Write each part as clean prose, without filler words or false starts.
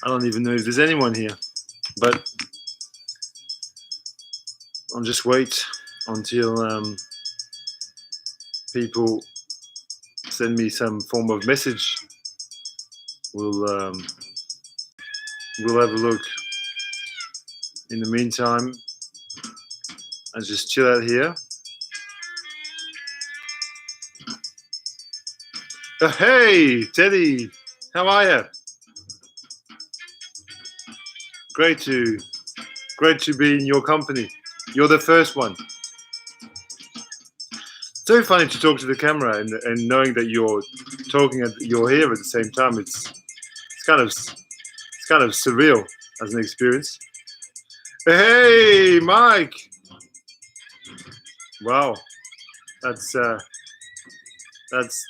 I don't even know if there's anyone here, but I'll just wait until people send me some form of message. We'll have a look. In the meantime, I'll just chill out here. Hey, Teddy, how are you? Great to be in your company. You're the first one. So funny to talk to the camera and knowing that you're here at the same time. It's kind of surreal as an experience. Hey, Mike. Wow, that's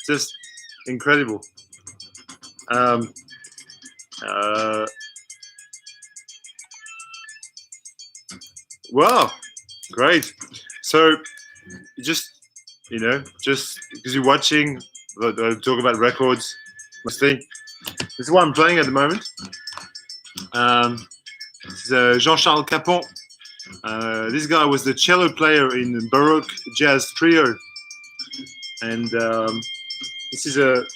just incredible. Wow, great. So just because you're watching, I talk about records mostly. This is what I'm playing at the moment. This is Jean-Charles Capon. This guy was the cello player in Baroque jazz trio, and this is a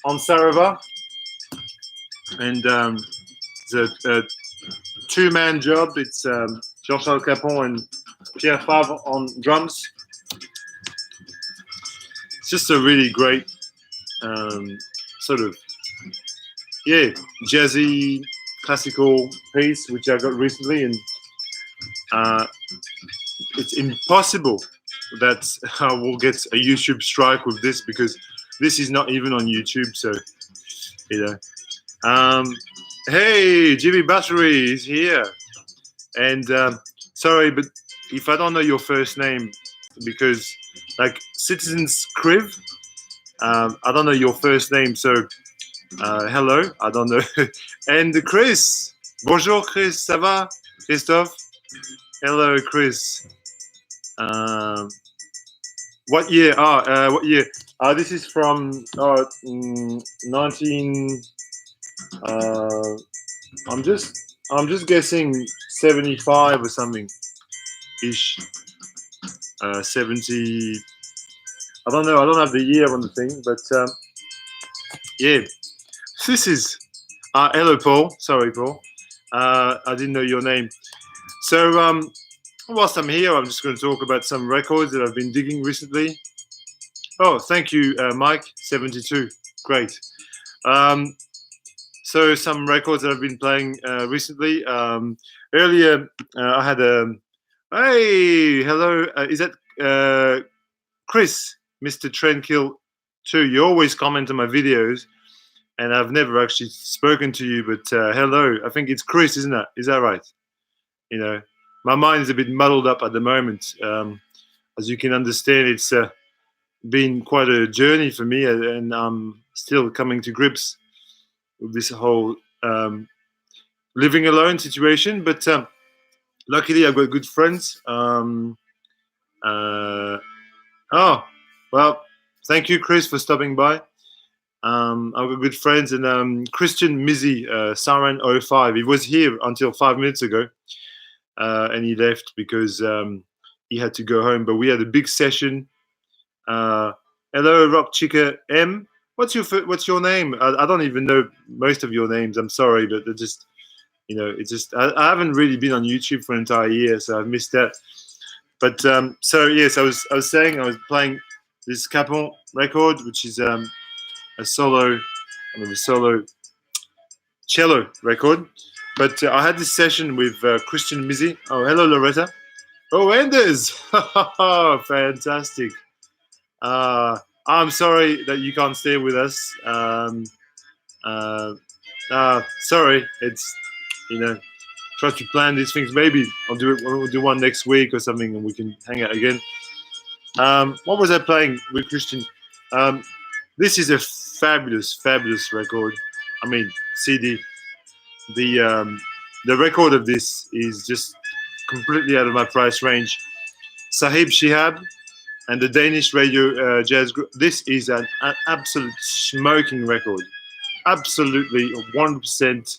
Ansarava, and it's a two-man job. It's Jean-Charles Capon and Pierre Favre on drums. It's just a really great sort of jazzy classical piece which I got recently, and it's impossible that I will get a YouTube strike with this because this is not even on YouTube. So hey, Jimmy Battery is here, and sorry, but if I don't know your first name, because like Citizens Criv, I don't know your first name, so hello, I don't know. And Chris, bonjour Chris, ça va? Christophe? Hello Chris. What year? What year? This is from 19. I'm just guessing 75 or something ish. 70. I don't know. I don't have the year on the thing, but yeah. This is hello Paul. Sorry Paul. I didn't know your name. So whilst I'm here, I'm just going to talk about some records that I've been digging recently. Oh, thank you, Mike. 72. Great. So some records that I've been playing recently. Earlier, I had a. Hey, hello. Is that Chris, Mr. Trendkill 2? You always comment on my videos, and I've never actually spoken to you. But hello. I think it's Chris, isn't it? Is that right? My mind is a bit muddled up at the moment. As you can understand, it's been quite a journey for me, and I'm still coming to grips with this whole living alone situation. But luckily, I've got good friends. Oh, well, thank you, Chris, for stopping by. I've got good friends, and Christian Mizzy, Siren 05, he was here until 5 minutes ago. And he left because he had to go home. But we had a big session. Hello, Rock Chica M. What's your name? I don't even know most of your names. I'm sorry, but they're just, it's just I haven't really been on YouTube for an entire year, so I've missed that. But so yes, I was saying I was playing this Capon record, which is a solo cello record. But I had this session with Christian Mizzy. Oh, hello, Loretta. Oh, Anders. Fantastic. I'm sorry that you can't stay with us. Sorry. It's, try to plan these things. Maybe we'll do one next week or something, and we can hang out again. What was I playing with Christian? This is a fabulous, fabulous record. I mean, CD. The record of this is just completely out of my price range. Sahib Shihab and the Danish radio jazz group. This is an absolute smoking record. Absolutely 100%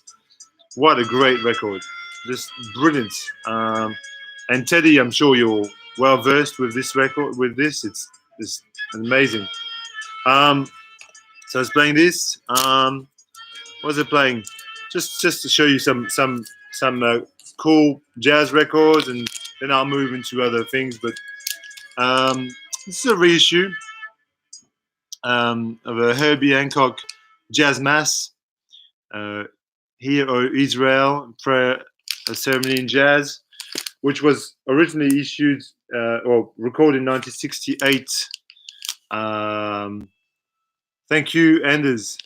What a great record. Just brilliant. And Teddy, I'm sure you're well versed with this record. With this, it's amazing. Um, so I was playing this. What was I playing? Just to show you some cool jazz records, and then I'll move into other things. But um, this is a reissue of a Herbie Hancock Jazz Mass. Uh, Here or Israel Prayer, a Ceremony in Jazz, which was originally issued or recorded in 1968. Thank you, Anders.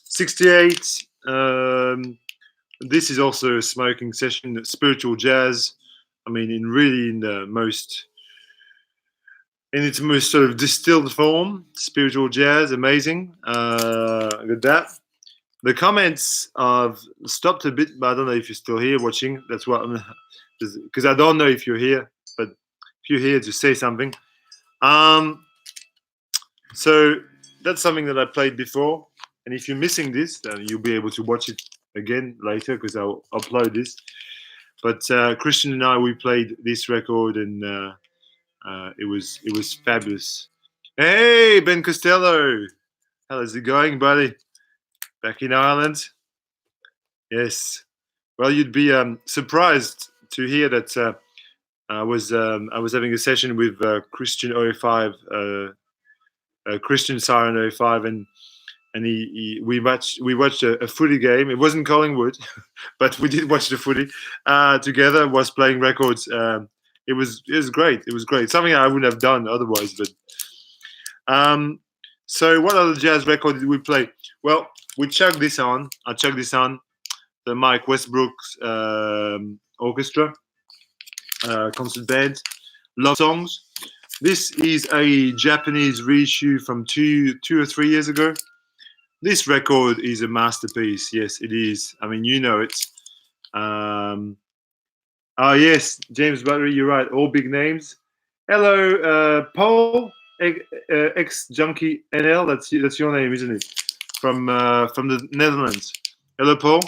68. This is also a smoking session, spiritual jazz. I mean, in its most sort of distilled form, spiritual jazz, amazing. Look at that. The comments have stopped a bit, but I don't know if you're still here watching. That's what I'm, because I don't know if you're here, but if you're here, just say something. So that's something that I played before, and if you're missing this, then you'll be able to watch it again later because I'll upload this. But Christian and I, we played this record, and it was fabulous. Hey, Ben Costello, how's it going, buddy? Back in Ireland? Yes. Well, you'd be surprised to hear that I was having a session with Christian 05, Christian Siren 05, and we watched a footy game. It wasn't Collingwood, but we did watch the footy together. Was playing records. It was great. It was great. Something I wouldn't have done otherwise. But so what other jazz record did we play? Well, we chugged this on. I chugged this on the Mike Westbrook's orchestra concert band, Love Songs. This is a Japanese reissue from two or 3 years ago. This record is a masterpiece. Yes, it is. I mean, you know it. Oh yes, James Buttery, you're right. All big names. Hello, Paul, ex Junkie NL. That's your name, isn't it? From the Netherlands. Hello, Paul.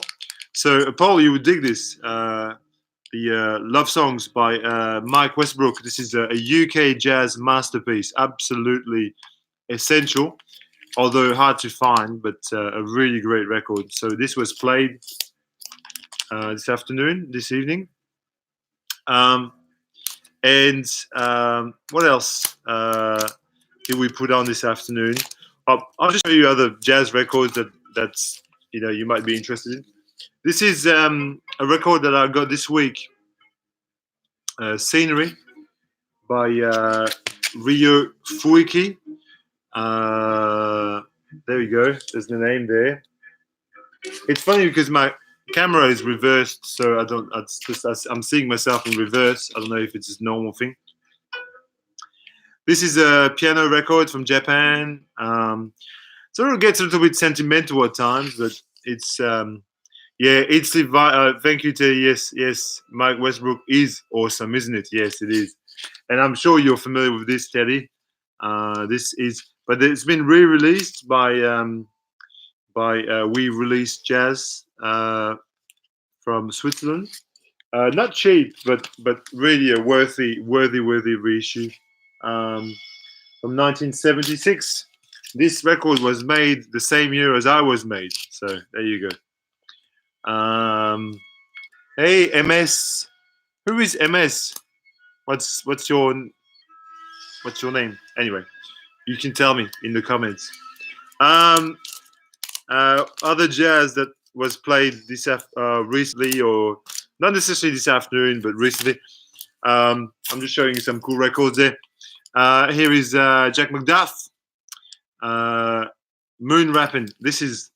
So, Paul, you would dig this. The Love Songs by Mike Westbrook. This is a UK jazz masterpiece. Absolutely essential, although hard to find, but a really great record. So this was played this evening. And what else did we put on this afternoon? I'll just show you other jazz records that's you might be interested in. This is a record that I got this week. Scenery by Ryo Fuiki. There we go. There's the name there. It's funny because my camera is reversed, so I'm seeing myself in reverse. I don't know if it's a normal thing. This is a piano record from Japan. So it gets a little bit sentimental at times, but it's it's thank you to yes. Mike Westbrook is awesome, isn't it? Yes, it is, and I'm sure you're familiar with this, Teddy. But it's been re-released by We Release Jazz from Switzerland. Not cheap, but really a worthy reissue. From 1976. This record was made the same year as I was made. So there you go. Hey, MS. Who is MS? What's your name? Anyway, you can tell me in the comments. Other jazz that was played this recently, or not necessarily this afternoon, but recently. I'm just showing you some cool records there. Here is Jack Macduff, Moon Rappin'. This is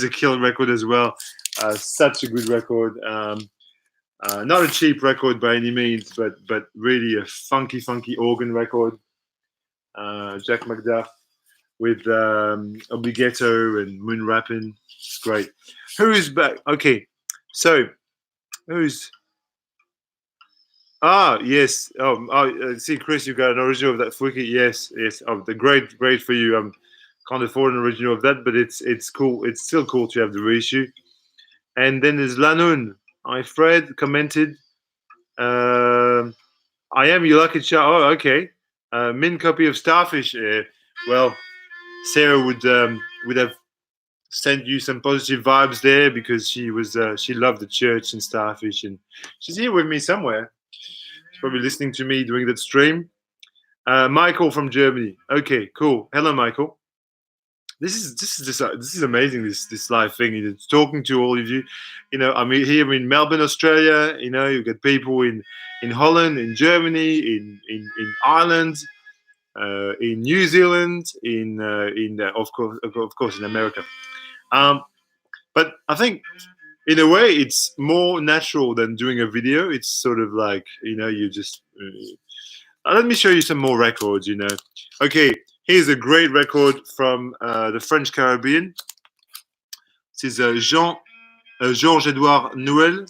a killer record as well. Such a good record. Not a cheap record by any means, but really a funky organ record. Jack Macduff with Obligato and Moon Rappin'. It's great. Who is back? Okay, so who's? Yes. See, Chris, you got an original of that Fuki. Yes. Oh, the great for you. Can't afford an original of that, but it's cool. It's still cool to have the reissue. And then there's Lanun. Hi, Fred commented. I am your lucky child. Oh, okay. Min copy of Starfish. Well, Sarah would have sent you some positive vibes there because she loved the church and Starfish, and she's here with me somewhere. She's probably listening to me doing that stream. Michael from Germany. Okay, cool. Hello, Michael. This is amazing. This live thing. It's talking to all of you. I'm here in Melbourne, Australia. You get people in Holland, in Germany, in Ireland, in New Zealand, in of course in America. But I think in a way it's more natural than doing a video. It's sort of like you just. Let me show you some more records. Okay. Here's a great record from the French Caribbean. This is Georges-Edouard Nouel.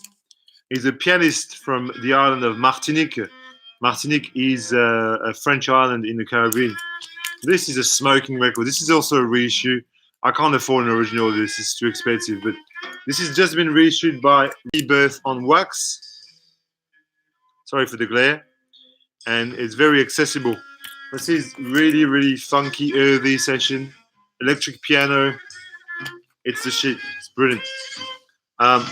He's a pianist from the island of Martinique. Martinique is a French island in the Caribbean. This is a smoking record. This is also a reissue. I can't afford an original. This is too expensive. But this has just been reissued by Rebirth on wax. Sorry for the glare. And it's very accessible. This is really, really funky, earthy session. Electric piano. It's the shit. It's brilliant. Oh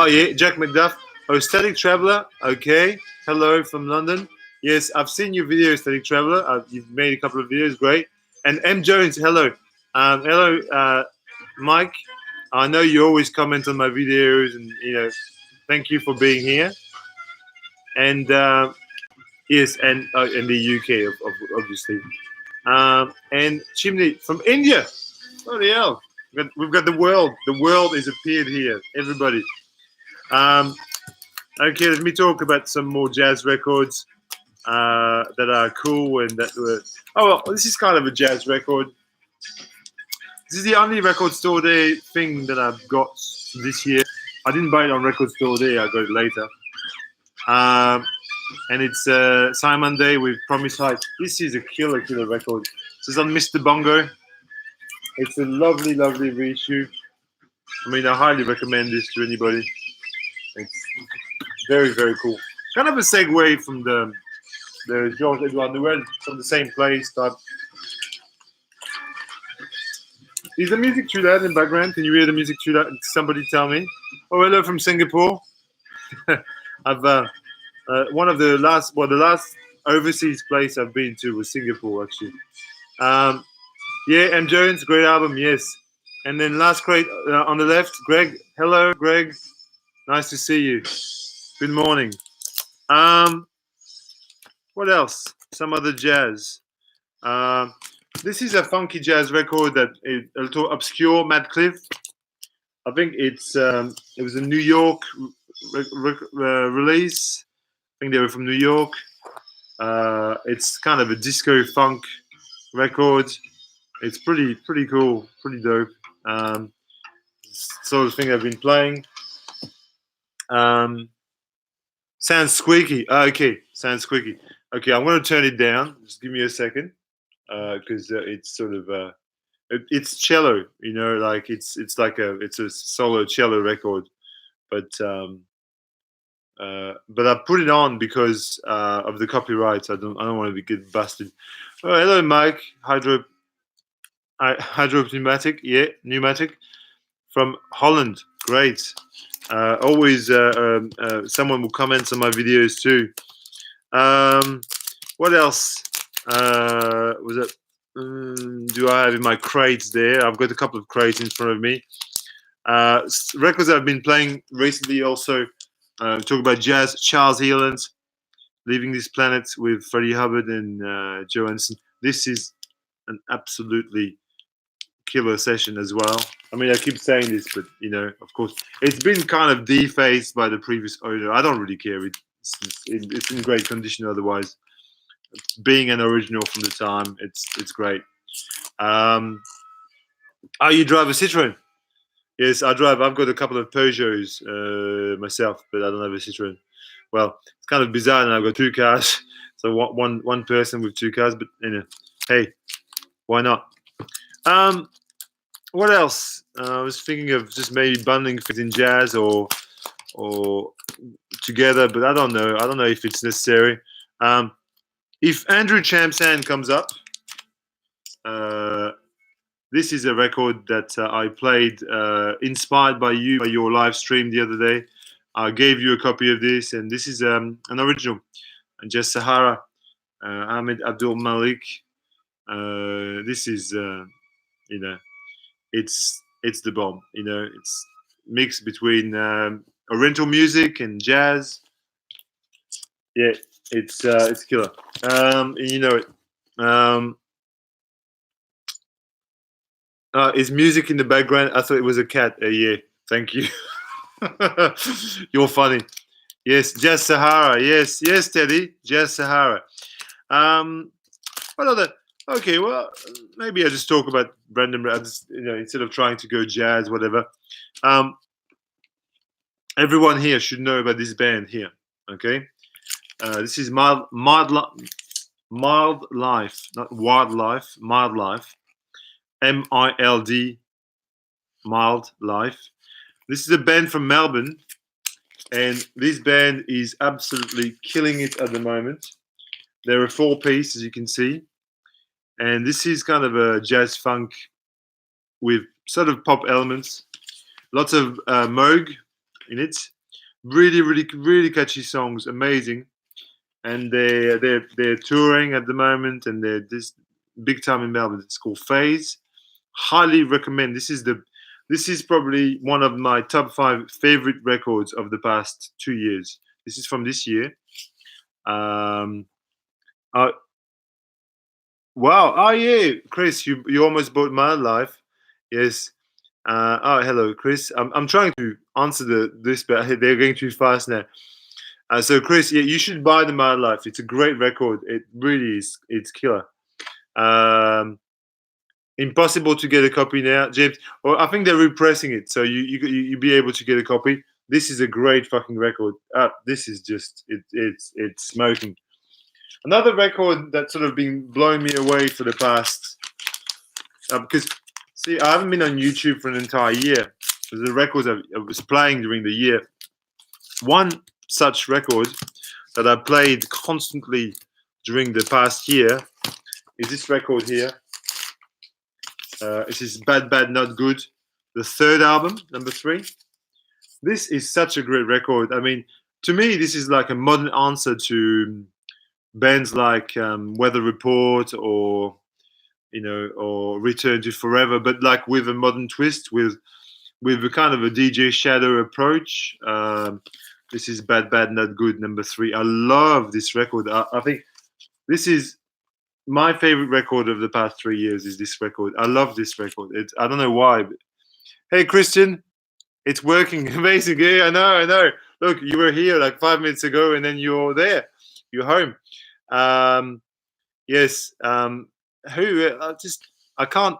yeah, Jack Macduff. Oh, Static Traveller. Okay. Hello from London. Yes, I've seen your video, Static Traveller. You've made a couple of videos. Great. And M Jones. Hello. Hello, Mike. I know you always comment on my videos, and thank you for being here. And yes, and in the UK, obviously. And Chimney from India. Bloody hell. We've got the world. The world has appeared here. Everybody. Okay, let me talk about some more jazz records that are cool and that were. Oh, well, this is kind of a jazz record. This is the only Record Store Day thing that I've got this year. I didn't buy it on Record Store Day. I got it later. And it's Simon Day with Promise Heights. This is a killer record. This is on Mr. Bongo. It's a lovely, lovely reissue. I mean, I highly recommend this to anybody. It's very, very cool. Kind of a segue from the Georges-Edouard Nouel, from the same place. Is the music too loud in the background? Can you hear the music too loud? Somebody tell me. Oh, hello from Singapore. I've one of the last overseas place I've been to was Singapore, actually. Yeah, M. Jones, great album, yes. And then last great on the left, Greg. Hello, Greg. Nice to see you. Good morning. What else? Some other jazz. This is a funky jazz record that is a little obscure, Madcliff. I think it was a New York release. I think they were from New York. It's kind of a disco funk record. It's pretty cool, pretty dope. Sort of thing I've been playing. Sounds squeaky. Okay, sounds squeaky. Okay, I'm going to turn it down. Just give me a second, because it's sort of it's cello. Like it's a solo cello record, but I put it on because of the copyrights. I don't want to get busted. Oh, hello, Mike. Hydro pneumatic. Yeah, pneumatic from Holland. Great. Always someone will comment on my videos too. What else was it? Do I have in my crates there? I've got a couple of crates in front of me. Records I've been playing recently also. Talk about jazz. Charles Healand, Leaving This Planet with Freddie Hubbard and Johansson. This is an absolutely killer session as well. I mean, I keep saying this, but of course, it's been kind of defaced by the previous owner. I don't really care. It's in great condition otherwise. Being an original from the time, it's great. You drive a Citroen? Yes, I drive. I've got a couple of Peugeots myself, but I don't have a Citroen. Well, it's kind of bizarre, and I've got two cars. So one person with two cars, but hey, why not? What else? I was thinking of just maybe bundling things in jazz or together, but I don't know. I don't know if it's necessary. Um, if Andrew Chamsan comes up, uh, this is a record that I played, inspired by you, by your live stream the other day. I gave you a copy of this, and this is an original. Jess Sahara, Ahmed Abdul Malik. This is, you know, it's the bomb. You know, it's mixed between Oriental music and jazz. Yeah, it's killer. And you know it. Um, is music in the background? I thought it was a cat. Yeah, thank you. You're funny. Yes, Jazz Sahara. Yes, yes, Teddy. Jazz Sahara. Um, what other? Okay, well, maybe I just talk about random. I just, instead of trying to go jazz, whatever. Um, everyone here should know about this band here. Okay, this is Mild Life, not Wildlife. Mild Life. MILD. Mild Life. This is a band from Melbourne, and this band is absolutely killing it at the moment. They're a four-piece, as you can see, and this is kind of a jazz funk with sort of pop elements. Lots of Moog in it. Really, really, really catchy songs. Amazing. And they're touring at the moment, and they're this big time in Melbourne. It's called Phase. Highly recommend. This is probably one of my top 5 favorite records of the past 2 years. This is from this year. Um, uh, wow! Oh yeah, Chris, you almost bought my life. Yes. Oh, hello, Chris. I'm trying to answer this, but they're going too fast now. So, Chris, yeah, you should buy the My Life. It's a great record. It really is. It's killer. Um, Impossible to get a copy now, James. Or I think they're repressing it, so you be able to get a copy. This is a great fucking record. This is just it's smoking. Another record that's sort of been blowing me away for the past because see, I haven't been on YouTube for an entire year. The records I was playing during the year. One such record that I played constantly during the past year is this record here. This is Bad Bad Not Good, the third album, number 3. This is such a great record. I mean, to me, this is like a modern answer to bands like Weather Report or or Return to Forever, but like with a modern twist, with a kind of a DJ Shadow approach. This is Bad Bad Not Good, number 3. I love this record. I think this is my favorite record of the past 3 years. Is this record? I love this record. I don't know why. But, hey, Christian, it's working. Amazing. Yeah, I know. Look, you were here like 5 minutes ago, and then you're there. You're home. Yes. Who? I can't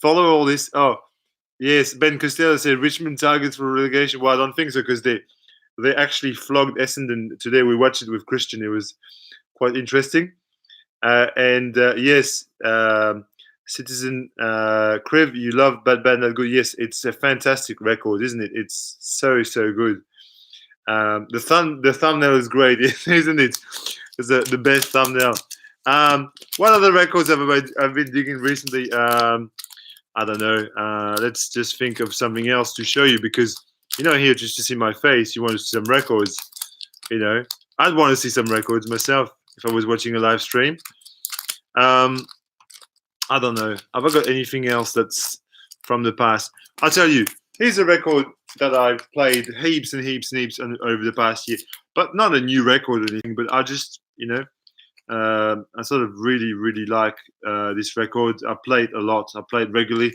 follow all this. Oh, yes. Ben Costello said Richmond targets for relegation. Well, I don't think so because they actually flogged Essendon today. We watched it with Christian. It was quite interesting. And yes, Citizen Criv, you love Bad Bad Not Good. Yes, it's a fantastic record, isn't it? It's so good. The thumbnail is great, isn't it? It's the best thumbnail. What other records I've been digging recently? I don't know. Let's just think of something else to show you because here just to see my face. You want to see some records? I'd want to see some records myself if I was watching a live stream. I don't know. Have I got anything else that's from the past? I'll tell you. Here's a record that I've played heaps and heaps and heaps over the past year, but not a new record or anything. But I just, I sort of really like this record. I play it a lot. I play it regularly.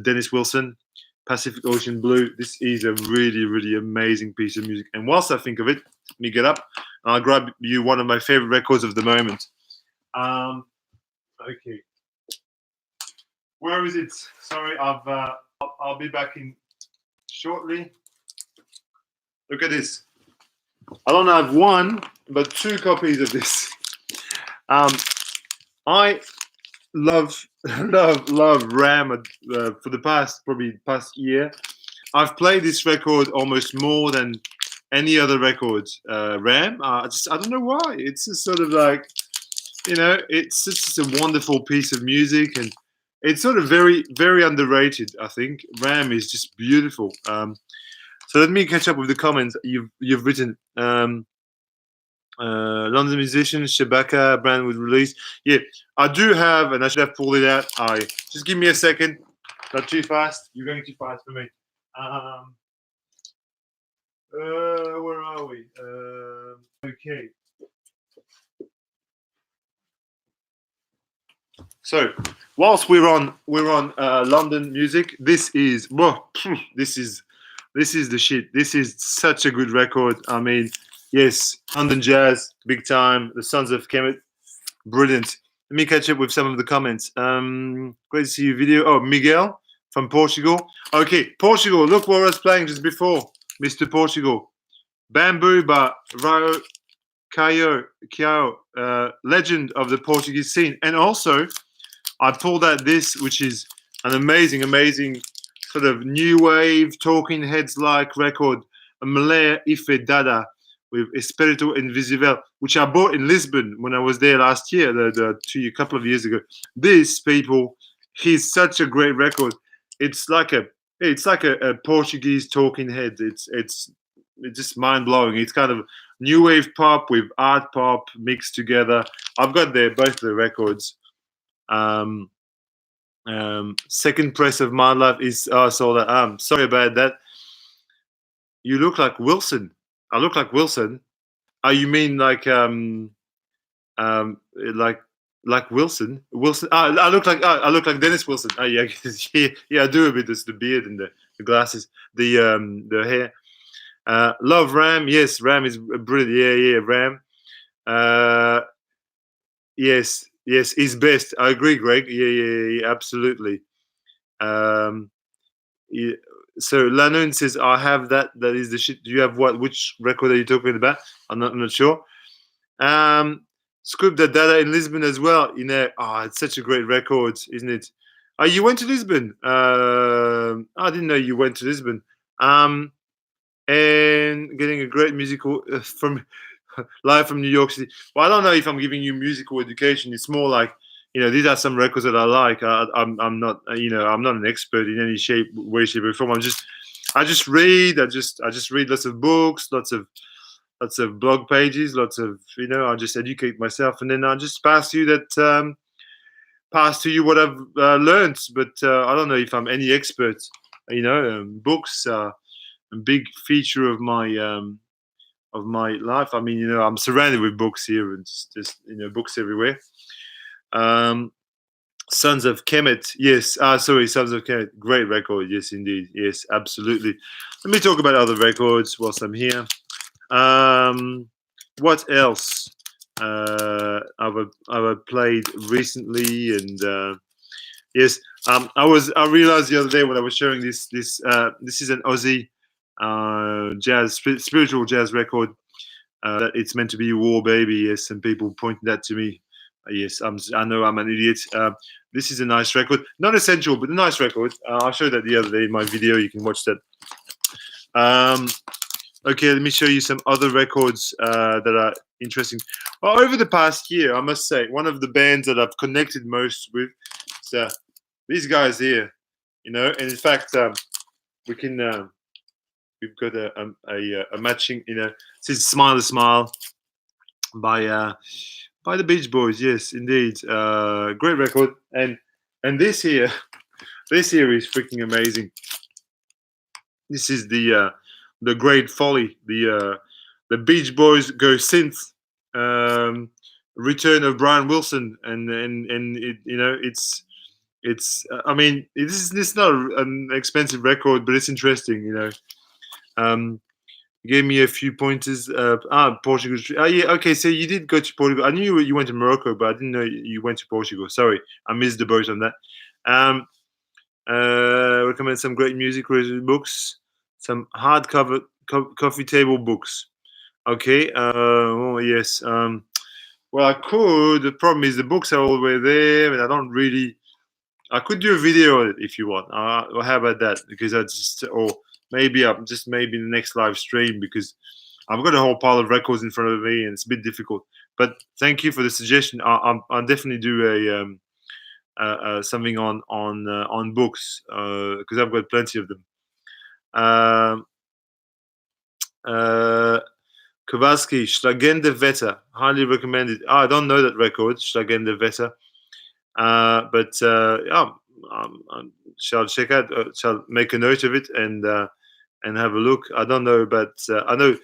Dennis Wilson, Pacific Ocean Blue. This is a really amazing piece of music. And whilst I think of it, let me get up and I'll grab you one of my favorite records of the moment. Okay. Where is it? Sorry, I'll be back in shortly. Look at this. I don't have one, but 2 copies of this. love, love Ram for the past year. I've played this record almost more than any other record. Ram, I don't know why. It's just sort of like, it's just a wonderful piece of music, and it's sort of very, very underrated. I think Ram is just beautiful. So let me catch up with the comments you've written. London musician Shabaka brand would release. Yeah, I do have, and I should have pulled it out. I just give me a second. Not too fast. You're going too fast for me. Where are we? Okay. So whilst we're on London music, this is the shit. This is such a good record. I mean, yes, London jazz, big time. The Sons of Kemet, brilliant. Let me catch up with some of the comments. Great to see your video. Oh, Miguel from Portugal. Okay, Portugal. Look what I was playing just before, Mr. Portugal. Bamboo by Rao Kiao, legend of the Portuguese scene. And also, I pulled out this, which is an amazing, amazing sort of new wave, Talking Heads like record, a Malaya Ife Dada with Espírito Invisível, which I bought in Lisbon when I was there last year, a couple of years ago. This, people, he's such a great record. It's like a Portuguese Talking Head. It's just mind blowing. It's kind of new wave pop with art pop mixed together. I've got both the records. Second press of my life is sold out. Sorry about that. You look like Wilson. I look like Wilson. Oh, you mean like Wilson? Wilson. I look like Dennis Wilson. Oh yeah, yeah. I do a bit. There's the beard and the glasses, the hair. Love Ram. Yes, Ram is brilliant. Yeah, Ram. Yes, he's best. I agree, Greg. Yeah, absolutely. Yeah. So Lanun says, "I have that. That is the shit." Do you have what? Which record are you talking about? I'm not sure. Scoop the Dada in Lisbon as well. It's such a great record, isn't it? You went to Lisbon. I didn't know you went to Lisbon. And getting a great musical from live from New York City. Well, I don't know if I'm giving you musical education. It's more like, these are some records that I like. I'm not, I'm not an expert in any way, shape, or form. I just read. I just read lots of books, lots of blog pages, lots of, I just educate myself, and then I just pass to you what I've learned. But I don't know if I'm any expert. Books are a big feature of my life. I mean, I'm surrounded with books here, and just books everywhere. Sons of Kemet, yes. Sons of Kemet, great record. Yes, indeed. Yes, absolutely. Let me talk about other records whilst I'm here. What else? I've played recently, and yes, I realized the other day when I was showing this is an Aussie jazz, spiritual jazz record. That it's meant to be War Baby. Yes, and people pointed that to me. Yes, I know I'm an idiot. This is a nice record, not essential, but a nice record. I showed that the other day in my video. You can watch that. Okay, let me show you some other records that are interesting. Well, over the past year, I must say, one of the bands that I've connected most with is these guys here. And in fact, we've got a matching. This is "Smile a Smile" by the Beach Boys. Yes, indeed, great record. And this here is freaking amazing. This is the Great Folly, the Beach Boys go synth, return of Brian Wilson, and it, it's I mean, this is not an expensive record, but it's interesting. Gave me a few pointers. Portugal. Yeah, okay. So you did go to Portugal. I knew you went to Morocco, but I didn't know you went to Portugal. Sorry, I missed the boat on that. Recommend some great music books, some hardcover coffee table books. Okay. Oh yes. Well, I could. The problem is the books are all the way there, and I don't really. I could do a video on it if you want. Well, how about that? Because I just, or maybe I'm just maybe the next live stream because I've got a whole pile of records in front of me and it's a bit difficult. But thank you for the suggestion. I'll definitely do something on books because I've got plenty of them. Kowalski, Schlagende Wetter, highly recommended. Oh, I don't know that record, Schlagende Wetter. But yeah, shall check out, shall make a note of it and have a look. I don't know, but I know.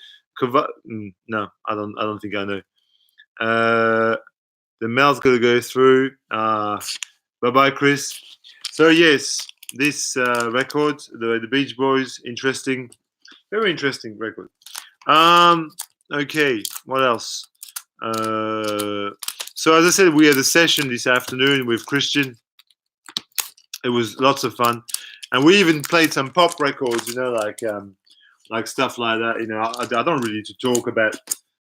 No, I don't think I know. The mail's gonna go through. Bye bye, Chris. So yes, this record, the Beach Boys, interesting, very interesting record. Okay, what else? So as I said, we had a session this afternoon with Christian. It was lots of fun, and we even played some pop records. You know, like stuff like that. You know, I don't really need to talk about.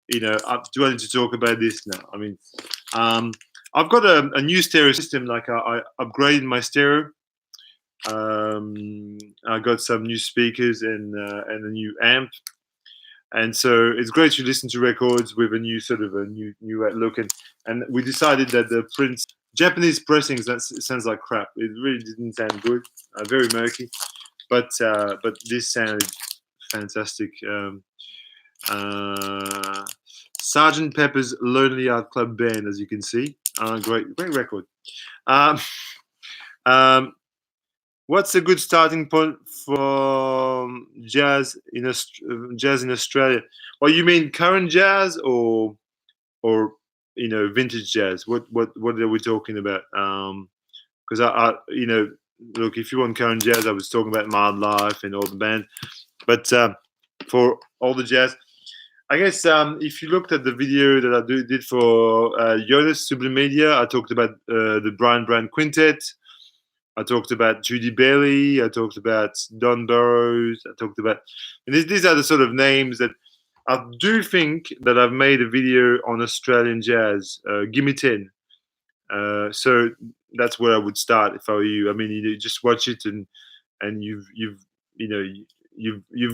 You know, do I need to talk about this now? I mean, I've got a new stereo system. Like I upgraded my stereo. I got some new speakers and a new amp. And so it's great to listen to records with a new sort of a new look. And we decided that the prints, Japanese pressings, that sounds like crap. It really didn't sound good, very murky. But this sounded fantastic. Sergeant Pepper's Lonely Heart Club Band, as you can see, great record. What's a good starting point for jazz in Australia? Well, you mean current jazz or vintage jazz? What are we talking about? Because look, if you want current jazz, I was talking about Mild Life and all the band, but for all the jazz, I guess if you looked at the video that I did for Jonas Sublimedia, I talked about the Brian Brand Quintet. I talked about Judy Bailey. I talked about Don Burrows. I talked about, and these are the sort of names that I do think that I've made a video on Australian jazz. Give me 10. So that's where I would start if I were you. I mean, you just watch it and you've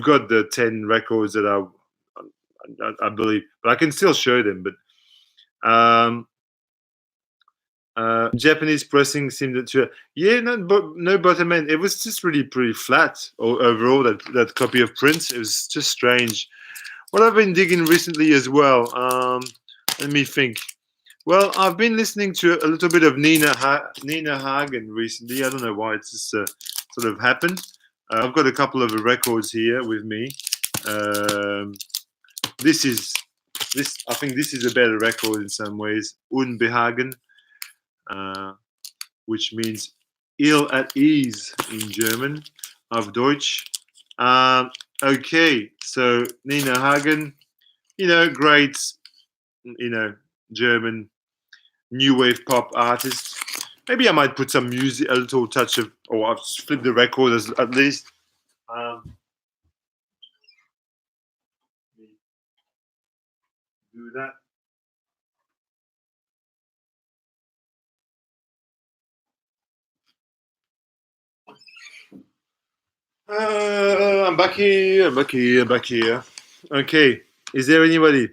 got the 10 records that I believe, but I can still show them. But Japanese pressing seemed to no bottom end. It was just really pretty flat overall. That copy of Prince, it was just strange. What I've been digging recently as well. Let me think. Well, I've been listening to a little bit of Nina Hagen recently. I don't know why it's just sort of happened. I've got a couple of records here with me. I think this is a better record in some ways. Unbehagen. Which means ill at ease in German, auf Deutsch. Okay, so Nina Hagen, great, German new wave pop artist. Maybe I might put some music, a little touch of, or I'll flip the record at least. Do that. I'm back here. Okay, is there anybody?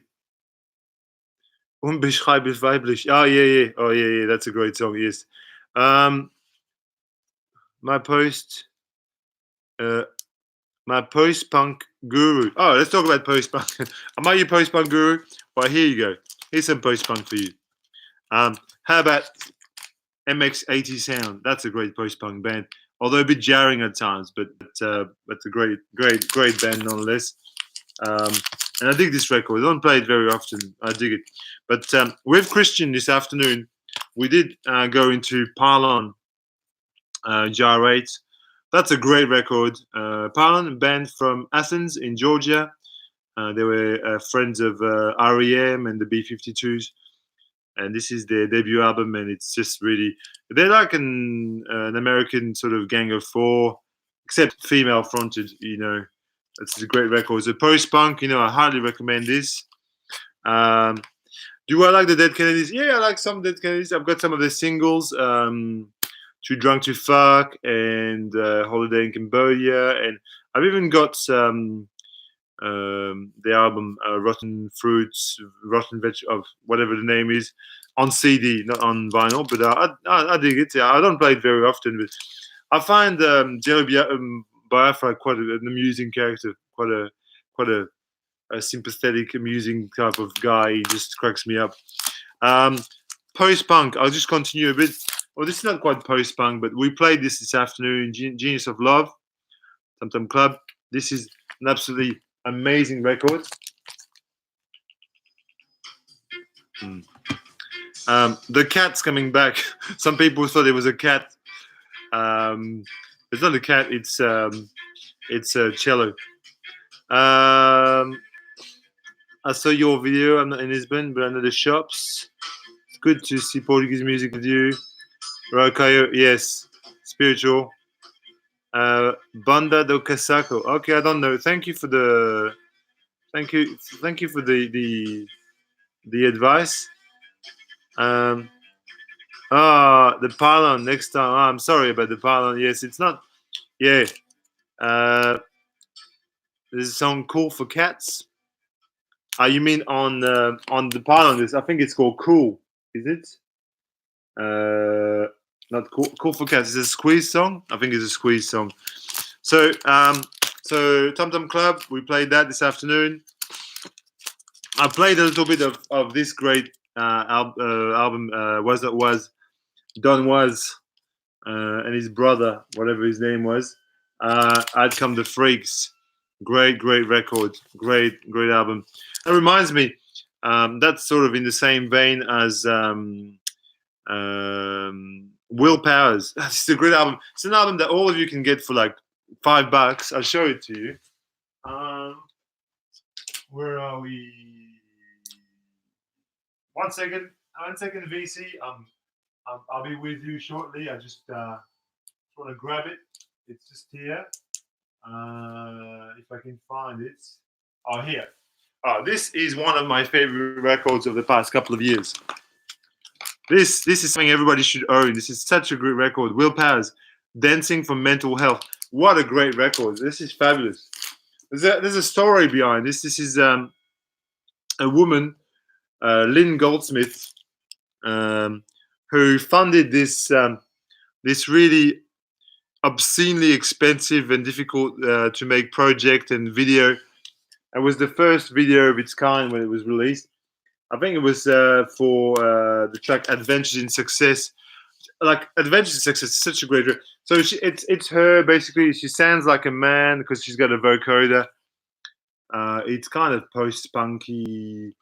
Unbeschreiblich weiblich. Oh yeah. Oh yeah. That's a great song. Yes. My post punk guru. Oh, let's talk about post punk. Am I your post punk guru? Well, here you go. Here's some post punk for you. How about MX80 Sound? That's a great post punk band. Although a bit jarring at times, but a great band nonetheless. And I dig this record. I don't play it very often. I dig it. But with Christian this afternoon, we did go into Parlon Gyrate. That's a great record. Parlon, a band from Athens in Georgia. They were friends of REM and the B-52s. And this is their debut album, and it's just really, they're like an American sort of Gang of Four, except female fronted, It's a great record. It's a post-punk, I highly recommend this. Do I like the Dead Kennedys? Yeah, I like some Dead Kennedys. I've got some of their singles, "Too Drunk to Fuck" and "Holiday in Cambodia," and I've even got the album "Rotten Fruits," "Rotten Veg" of whatever the name is, on CD, not on vinyl. But I dig it. Yeah, I don't play it very often, but I find Jello Biafra quite an amusing character, quite a sympathetic, amusing type of guy. He just cracks me up. Um, Post punk. I'll just continue a bit. Well, this is not quite post punk, but we played this afternoon. Genius of Love, Tum Tum Club. This is an absolutely amazing record. The cat's coming back. Some people thought it was a cat. It's not a cat. It's a cello. I saw your video. I'm not in Lisbon, but I know the shops. It's good to see Portuguese music with you. Rokayo, yes. Spiritual. Banda do Casaco. Okay, I don't know. Thank you for the. Thank you for the advice. The pylon next time. I'm sorry about the pylon. Yes, it's not. Yeah. There's a song "Cool for Cats." You mean on the pylon? I think it's called "Cool." Is it? Not cool. Cool for Cats. It's a Squeeze song. I think it's a Squeeze song. So Tum Tum Club. We played that this afternoon. I played a little bit of this great album. Was Don Was and his brother, whatever his name was. I'd Come the Freaks. Great record. Great album. It reminds me. That's sort of in the same vein as Will Powers. It's a great album. It's an album that all of you can get for like $5. I'll show it to you. Where are we? 1 second. 1 second, VC. I'll be with you shortly. I just want to grab it. It's just here. If I can find it. Oh, here. Oh, this is one of my favorite records of the past couple of years. This is something everybody should own. This is such a great record. Will Powers, "Dancing for Mental Health." What a great record. This is fabulous. There's a story behind this. This is a woman, Lynn Goldsmith, who funded this really obscenely expensive and difficult to make project and video. It was the first video of its kind when it was released. I think it was for the track "Adventures in Success." Like "Adventures in Success" is such a great. So it's her basically. She sounds like a man because she's got a vocoder. It's kind of post-punky,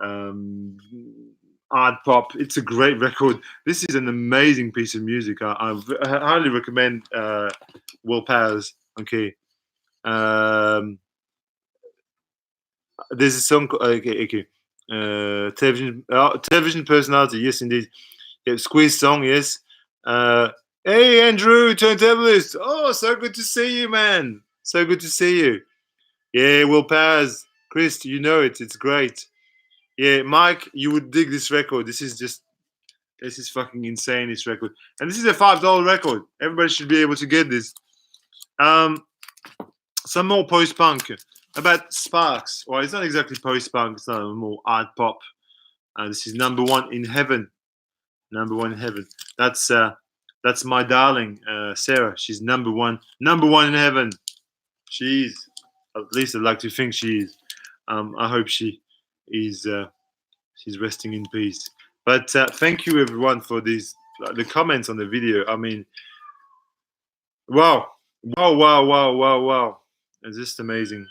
art pop. It's a great record. This is an amazing piece of music. I highly recommend Will Powers. Okay. There's a song. Okay. Television personality. Yes, indeed. Yeah, Squeeze song. Yes. Hey, Andrew, turntablist. Oh, so good to see you, man. So good to see you. Yeah, Will Powers. Chris, you know it. It's great. Yeah, Mike, you would dig this record. This is fucking insane. This record, and this is a $5 record. Everybody should be able to get this. Some more post punk about Sparks. Well, it's not exactly post punk. It's not more art pop. This is "Number One in Heaven." Number One in Heaven. That's my darling, Sarah. She's number one in heaven. She's, at least I'd like to think she is. I hope she is. She's resting in peace. But thank you everyone for the comments on the video. I mean, wow. It's just amazing.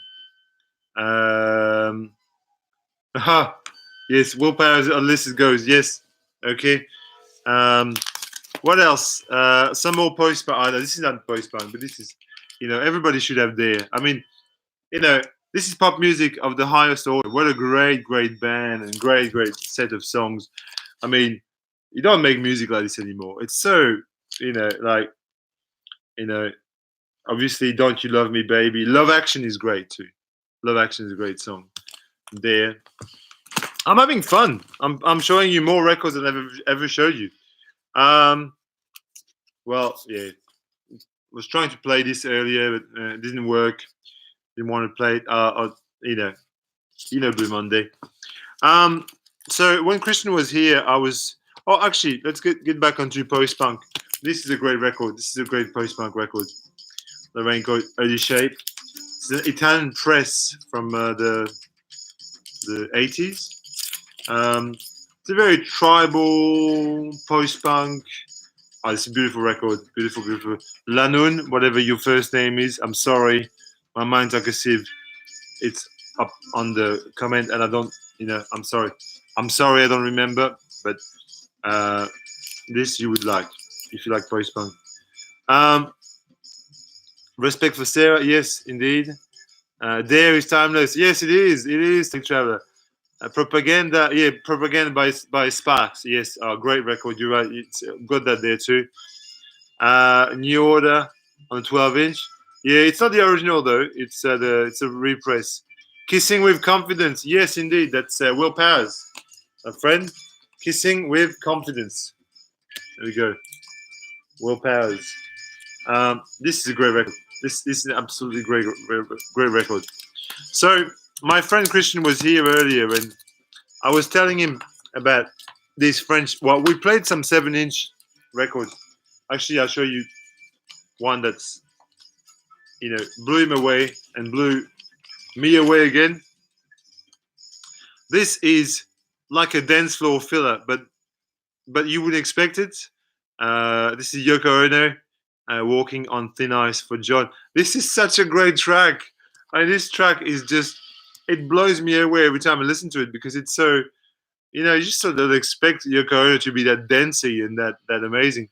Yes, Will Powers, unless it goes. Yes. Okay. What else? Some more post punk. This is not post punk, but this is, everybody should have there. I mean, this is pop music of the highest order. What a great band and great set of songs. I mean, you don't make music like this anymore. It's so, obviously, "Don't You Love Me, Baby." "Love Action" is great too. "Love Action" is a great song. There. I'm having fun. I'm showing you more records than I've ever showed you. Well, yeah. Was trying to play this earlier, but it didn't work. Didn't want to play it. You know, Blue Monday. So when Christian was here, I was. Oh, actually, let's get back onto post punk. This is a great record. This is a great post punk record. The Raincoat Early Shape. It's an Italian press from the 80s. It's a very tribal post punk. Oh, it's a beautiful record. Beautiful, beautiful. Lanun, whatever your first name is, I'm sorry. My mind's like a sieve. It's up on the comment, and I don't, I'm sorry. I'm sorry I don't remember, but this you would like, if you like post punk. Respect for Sarah, yes, indeed. Dare is timeless. Yes, it is. It is, Traveler. Propaganda, yeah, Propaganda by Sparks. Yes, great record. You're right. It's got that there too. New Order on the 12-inch. Yeah, it's not the original though. It's a repress. Kissing with Confidence. Yes, indeed. That's Will Powers, a friend. Kissing with Confidence. There we go. Will Powers. This is a great record. This is an absolutely great record. So my friend Christian was here earlier, and I was telling him about these French. Well, we played some 7-inch records. Actually, I'll show you one that's blew him away and blew me away again. This is like a dance floor filler, but you wouldn't expect it. This is Yoko Ono walking on thin ice for John. This is such a great track. This track is just, it blows me away every time I listen to it because it's so, you just sort of expect Yoko Ono to be that dancey and that amazing.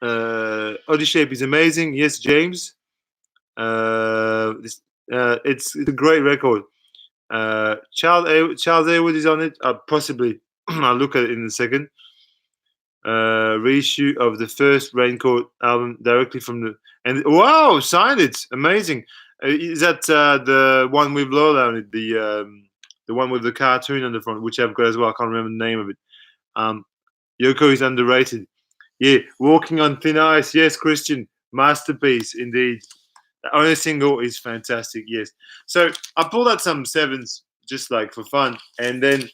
Oddie Shape is amazing. Yes, James. It's a great record. Charles Haywood is on it. Possibly. I'll look at it in a second. Reissue of the first Raincoat album directly from the wow, signed it. Amazing. Is that the one with Lola on it? The one with the cartoon on the front, which I've got as well. I can't remember the name of it. Yoko is underrated. Yeah, Walking on Thin Ice. Yes, Christian, masterpiece indeed. The only single is fantastic. Yes. So I pulled out some 7s just like for fun, and then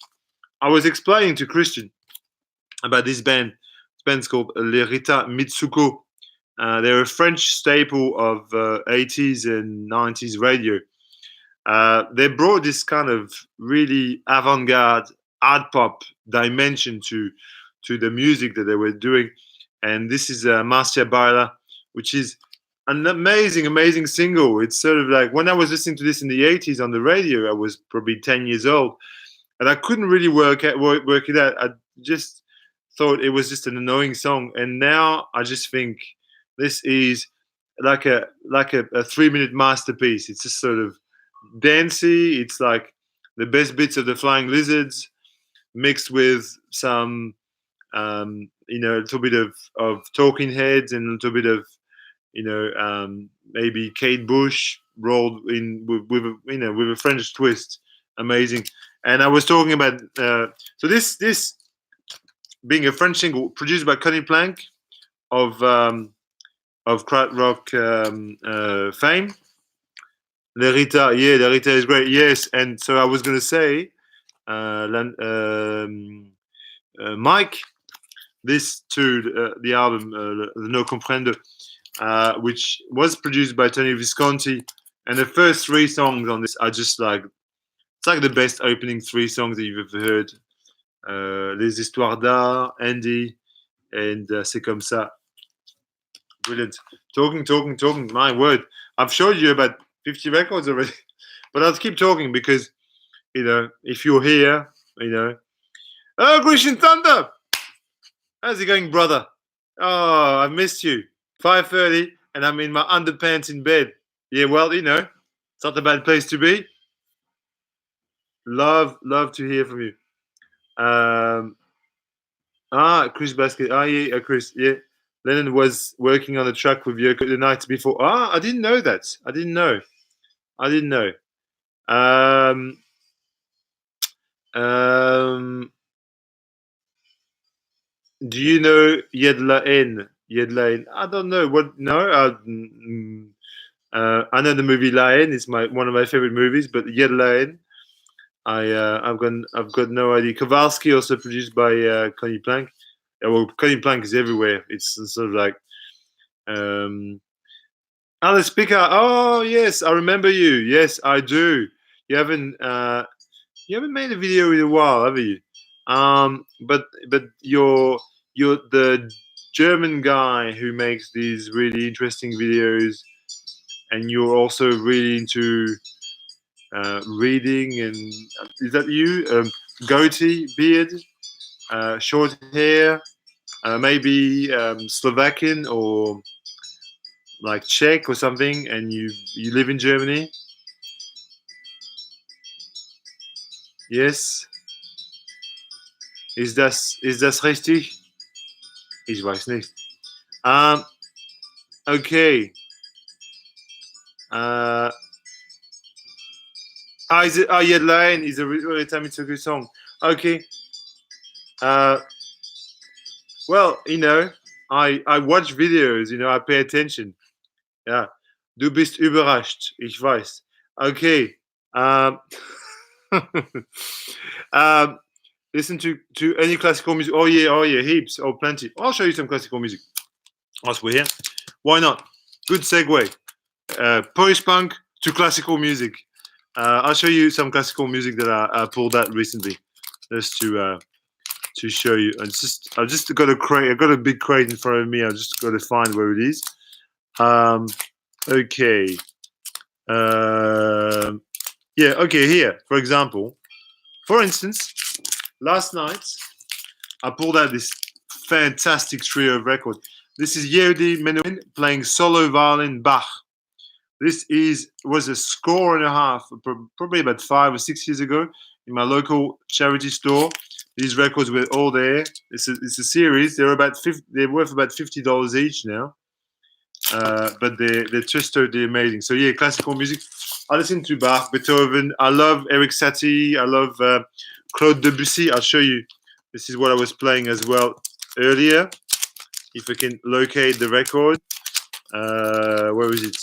I was explaining to Christian about this band. This band's called Lolita Mitsugu. They're a French staple of 80s and 90s radio. They brought this kind of really avant-garde art pop dimension to the music that they were doing. And this is Marcia Baila, which is an amazing, amazing single. It's sort of like when I was listening to this in the 80s on the radio, I was probably 10 years old. And I couldn't really work it out. I just thought it was just an annoying song. And now I just think this is like a 3-minute masterpiece. It's just sort of dancey. It's like the best bits of the Flying Lizards mixed with some a little bit of Talking Heads and a little bit of maybe Kate Bush rolled in with a French twist. Amazing. And I was talking about so this being a French single produced by Connie Plank of krautrock fame. Lolita, yeah, Lolita is great. Yes, and so I was going to say, Mike, this to the album No Comprendo, which was produced by Tony Visconti, and the first 3 songs on this are just like, it's like the best opening 3 songs that you've ever heard. Les Histoires d'Art, Andy, and C'est Comme Ça. Brilliant. Talking. My word. I've showed you about 50 records already. But I'll keep talking because, if you're here, Oh, Christian Thunder! How's it going, brother? Oh, I missed you. 5:30 and I'm in my underpants in bed. Yeah, well, it's not a bad place to be. Love to hear from you. Chris Basket. Yeah, Chris. Yeah, Lennon was working on the track with Yoko the night before. I didn't know that. I didn't know. Um, do you know Yedlain? Yedlain. I don't know what. No. I know the movie Lion. It's one of my favorite movies, but Yedlain. I've got no idea. Kowalski also produced by Connie Plank. Well, Connie Plank is everywhere. It's sort of like Alice Picker. Oh yes, I remember you. Yes, I do. You haven't made a video in a while, have you? But you're the German guy who makes these really interesting videos, and you're also really into reading. And is that you? Goatee, beard, short hair, maybe Slovakian or like Czech or something, and you live in Germany. Yes. Ist das richtig? Ich weiß nicht. Okay. Uh, is it? Oh, yeah, Line is a Lolita Mitsugu song. Okay. Uh, well, I watch videos. I pay attention. Yeah. Du bist überrascht. Ich weiß. Okay. Um, listen to any classical music. Oh yeah, heaps. Oh, plenty. I'll show you some classical music. Whilst we're here, why not? Good segue. Polish punk to classical music. I'll show you some classical music that I pulled out recently, just to show you. I've just got a crate. I've got a big crate in front of me. I've just got to find where it is. Okay. Yeah. Okay. Here, for example. For instance, last night I pulled out this fantastic trio of records. This is Yehudi Menuhin playing solo violin Bach. This was a score and a half, probably about 5 or 6 years ago, in my local charity store. These records were all there. It's a series. They're worth about $50 each now, but they're just totally amazing. So yeah, classical music. I listen to Bach, Beethoven. I love Eric Satie. I love Claude Debussy. I'll show you. This is what I was playing as well earlier. If I can locate the record. Where is it?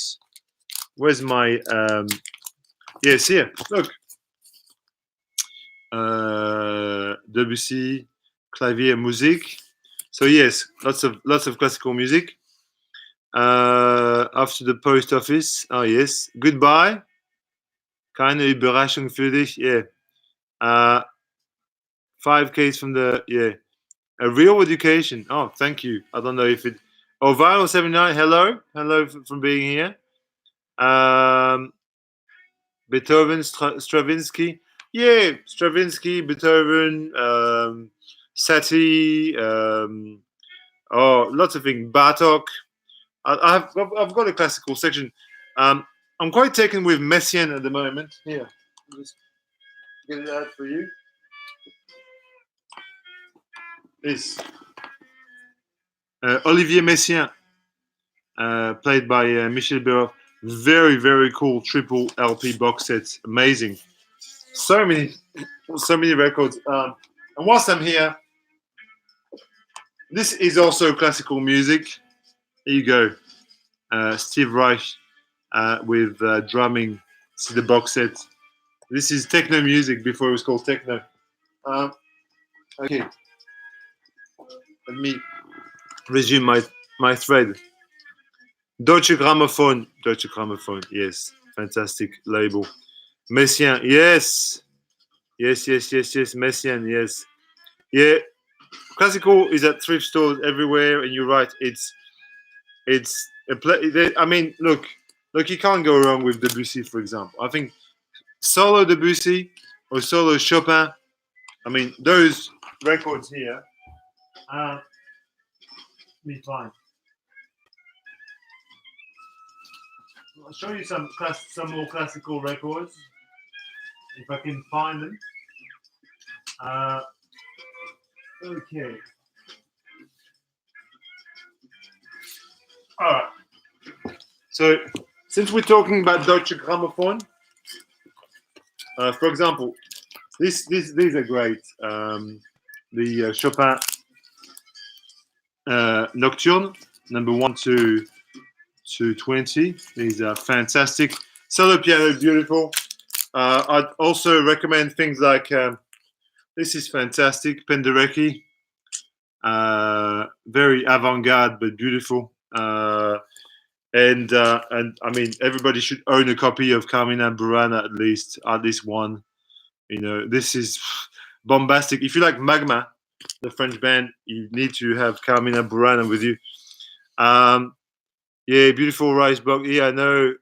Where's my yes, here, look. Debussy, clavier, musique. So yes, lots of classical music. After the post office. Oh yes, goodbye. Keine Überraschung für dich. Yeah. 5Ks from the a real education. Oh, thank you. I don't know if it. Oh, Viral 79. Hello from being here. Beethoven, Stravinsky. Yeah, Stravinsky, Beethoven, Satie. Lots of things. Bartok. I've got a classical section. I'm quite taken with Messiaen at the moment. Here, I'll just get it out for you. This Olivier Messiaen, played by Michel Béraud. Very, very cool triple LP box sets. Amazing. So many records. And whilst I'm here, this is also classical music. Here you go. Steve Reich with drumming. See the box set. This is techno music before it was called techno. Okay. Let me resume my thread. Deutsche Grammophon. Yes. Fantastic label. Messiaen. Yes. Messiaen. Yes. Yeah. Classical is at thrift stores everywhere, and you're right. It's a play. I mean, look, you can't go wrong with Debussy, for example. I think solo Debussy or solo Chopin. I mean, those records here. Let me find. I'll show you some more classical records if I can find them. Okay. All right. So, since we're talking about Deutsche Grammophon, for example, These are great. The Chopin Nocturne, number 1 to 20. These are fantastic. Solo piano, beautiful. I'd also recommend things like this is fantastic, Penderecki. Very avant-garde but beautiful. And I mean, everybody should own a copy of Carmina Burana at least one. You know, this is bombastic. If you like Magma, the French band, you need to have Carmina Burana with you. Yeah, beautiful rice block. Yeah, I know.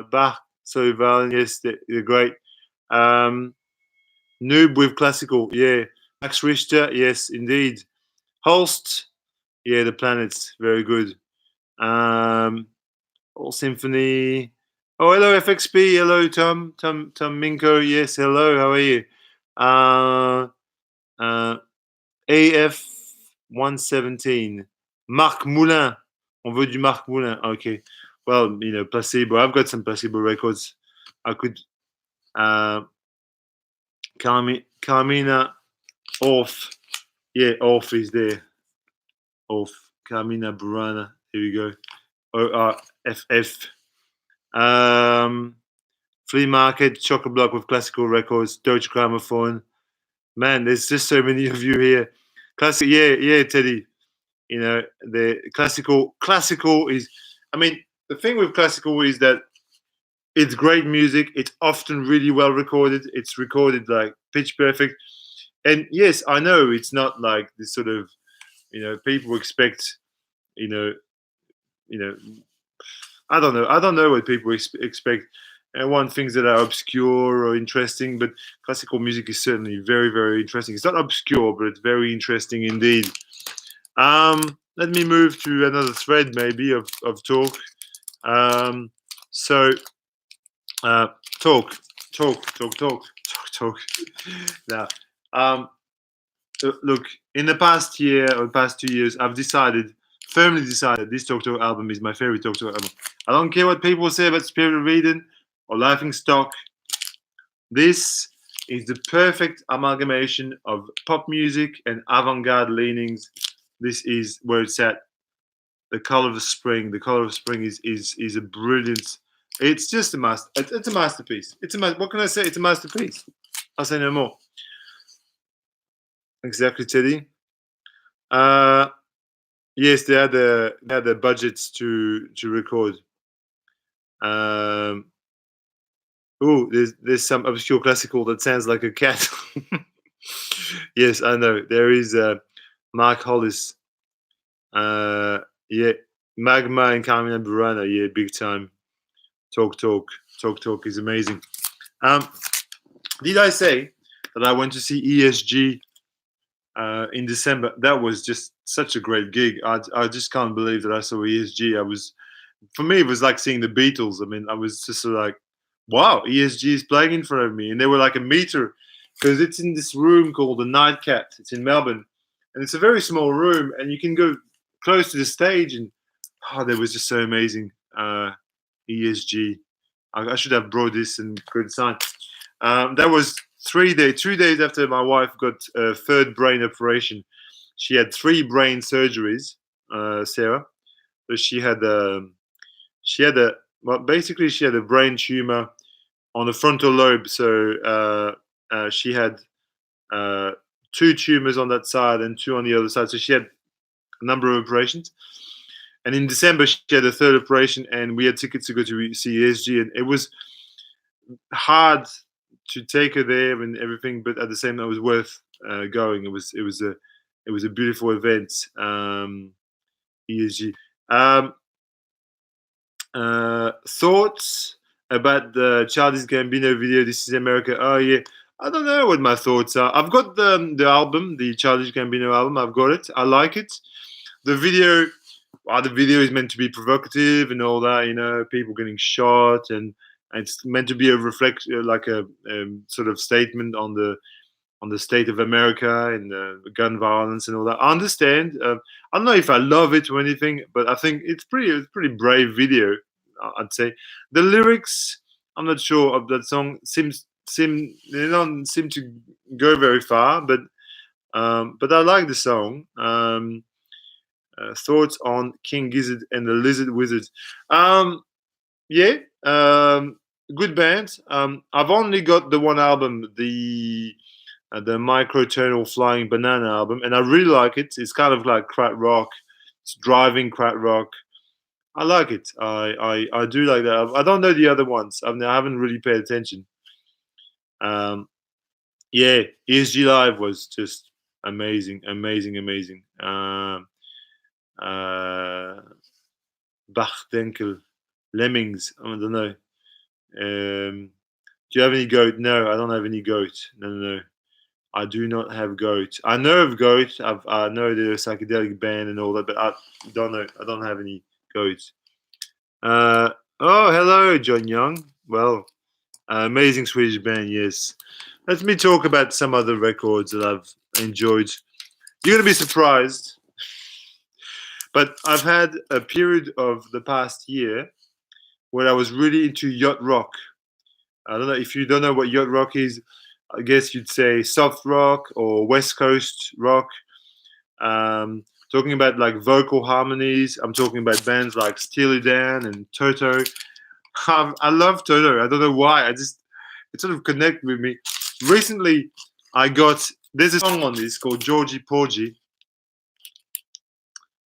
Bach, so Valen, yes, they're great. Noob with classical, yeah. Max Richter, yes, indeed. Holst, yeah, the planets, very good. All Symphony. Oh, hello, FXP. Hello, Tom Minko. Yes, hello. How are you? AF 117. Marc Moulin. On veut du Marc Moulin. Okay. Well, you know, Placebo. I've got some Placebo records. I could. Carmina Off. Yeah, Off is there. Off. Carmina Burana. Here we go. ORFF. Flea Market, Chocolate Block with classical records, Deutsche Grammophon. Man, there's just so many of you here. Classic, yeah, Teddy. You know, the classical is. I mean, the thing with classical is that it's great music. It's often really well recorded. It's recorded like pitch perfect. And yes, I know it's not like this sort of, you know, people expect, you know, I don't know. I don't know what people expect. And want things that are obscure or interesting, but classical music is certainly very, very interesting. It's not obscure, but it's very interesting indeed. Let me move to another thread, maybe of talk. So, talk. Now, look, in the past year or past 2 years, I've firmly decided, this Talk album is my favorite Talk album. I don't care what people say about Spirit of Eden or Laughing Stock. This is the perfect amalgamation of pop music and avant-garde leanings. This is where it's at. The Color of Spring. The Color of Spring is a brilliant. It's just a It's a masterpiece. What can I say? It's a masterpiece. I'll say no more. Exactly, Teddy. Yes, they had the budgets to record. Oh, there's some obscure classical that sounds like a cat. Yes, I know. There is Mark Hollis. Yeah, Magma and Carmina Burana. Yeah, big time. Talk is amazing. Did I say that I went to see ESG in December? That was just such a great gig. I just can't believe that I saw ESG. For me, it was like seeing the Beatles. I mean, I was just sort of like, wow, ESG is playing in front of me. And they were like a meter, because it's in this room called the Nightcat. It's in Melbourne. And it's a very small room, and you can go close to the stage. And that was just so amazing. ESG. I should have brought this and good sign. That was 2 days after my wife got a third brain operation. She had 3 brain surgeries, Sarah. So she had basically she had a brain tumor on the frontal lobe. So she had 2 tumors on that side and 2 on the other side. So she had a number of operations. And in December, she had a third operation, and we had tickets to go to see ESG. And it was hard to take her there and everything, but at the same time, it was worth going. It was a beautiful event. ESG. Thoughts about the Childish Gambino video, This Is America? Oh yeah, I don't know what my thoughts are. I've got the album, the Childish Gambino album. I've got it. I like it. The video is meant to be provocative and all that. You know, people getting shot, and it's meant to be a reflection, like a sort of statement on the state of America and gun violence and all that. I understand. I don't know if I love it or anything, but I think it's pretty brave video. I'd say the lyrics, I'm not sure of that song. Seems don't seem to go very far, but I like the song. Thoughts on King Gizzard and the Lizard Wizard. Yeah, good band. I've only got the one album, the Microtonal Flying Banana album, and I really like it. It's kind of like crack rock. It's driving crack rock. I like it. I do like that. I don't know the other ones. I haven't really paid attention. Um, yeah, ESG Live was just amazing, amazing, amazing. Uh, Bachdenkel, Lemmings. I don't know. Do you have any goat? No, I don't have any goat. No, no, no. I do not have goat. I know of goat. I know they're a psychedelic band and all that, but I don't know. I don't have any goats. Uh, oh, hello, John Young. Well, amazing Swedish band. Yes. Let me talk about some other records that I've enjoyed. You're gonna be surprised, but I've had a period of the past year where I was really into yacht rock. I don't know if you don't know what yacht rock is. I guess you'd say soft rock or West Coast rock. Talking about like vocal harmonies. I'm talking about bands like Steely Dan and Toto. I love Toto. I don't know why. It sort of connected with me. Recently, there's a song on this called Georgie Porgie.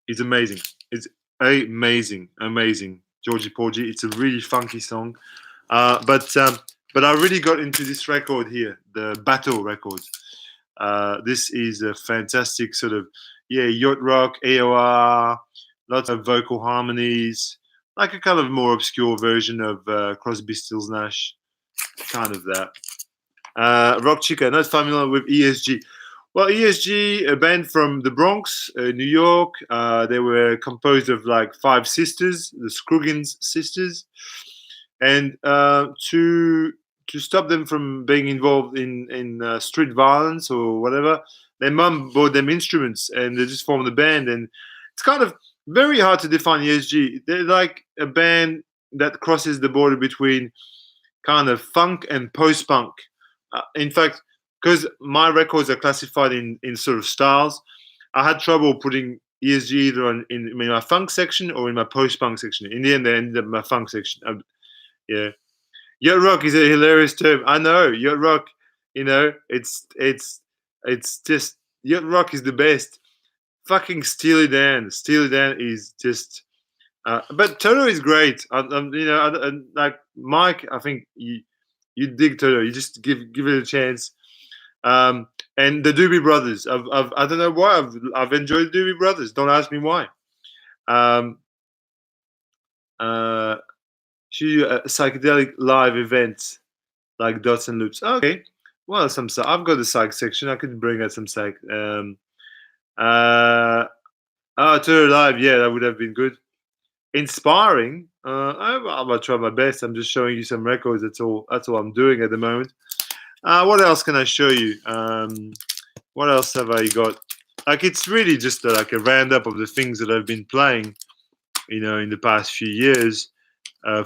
It's amazing. It's amazing, amazing. Georgie Porgie. It's a really funky song. But I really got into this record here, the Battle record. This is a fantastic sort of yacht rock, AOR, lots of vocal harmonies, like a kind of more obscure version of Crosby, Stills, Nash, kind of that. Rock Chica, not familiar with ESG. Well, ESG, a band from the Bronx, New York. They were composed of like 5 sisters, the Scruggins sisters, and to stop them from being involved in street violence or whatever, their mum bought them instruments and they just formed a band. And it's kind of very hard to define ESG. They're like a band that crosses the border between kind of funk and post-punk. In fact, because my records are classified in sort of styles, I had trouble putting ESG either in my funk section or in my post-punk section. In the end, they ended up in my funk section. Yeah. Yacht rock is a hilarious term. I know yacht rock. It's just yacht rock is the best. Fucking Steely Dan. Steely Dan is just. But Toto is great. Like Mike, I think you dig Toto. You just give it a chance. And the Doobie Brothers. I don't know why I've enjoyed the Doobie Brothers. Don't ask me why. Psychedelic live events like Dots and Loops. Okay, well, I've got the psych section. I could bring out some psych. Tour live, yeah, that would have been good. Inspiring. I'll try my best. I'm just showing you some records. That's all I'm doing at the moment. What else can I show you? What else have I got? Like, it's really just like a roundup of the things that I've been playing, in the past few years.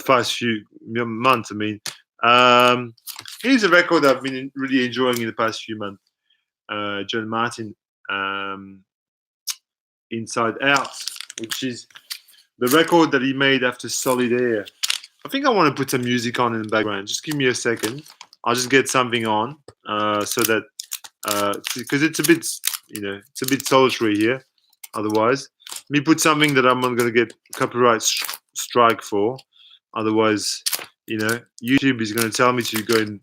Past few months, I mean. Here's a record I've been really enjoying in the past few months. John Martin, Inside Out, which is the record that he made after Solid Air. I think I want to put some music on in the background. Just give me a second. I'll just get something on so that because it's a bit solitary here. Otherwise, let me put something that I'm not going to get copyright strike for. Otherwise, YouTube is going to tell me to go and,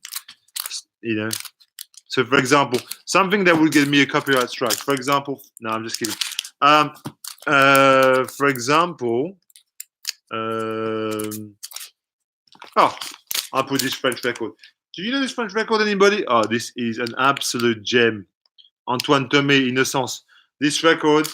So, for example, something that would get me a copyright strike. For example, no, I'm just kidding. For example, I'll put this French record. Do you know this French record, anybody? Oh, this is an absolute gem. Antoine Thomé, Innocence. This record,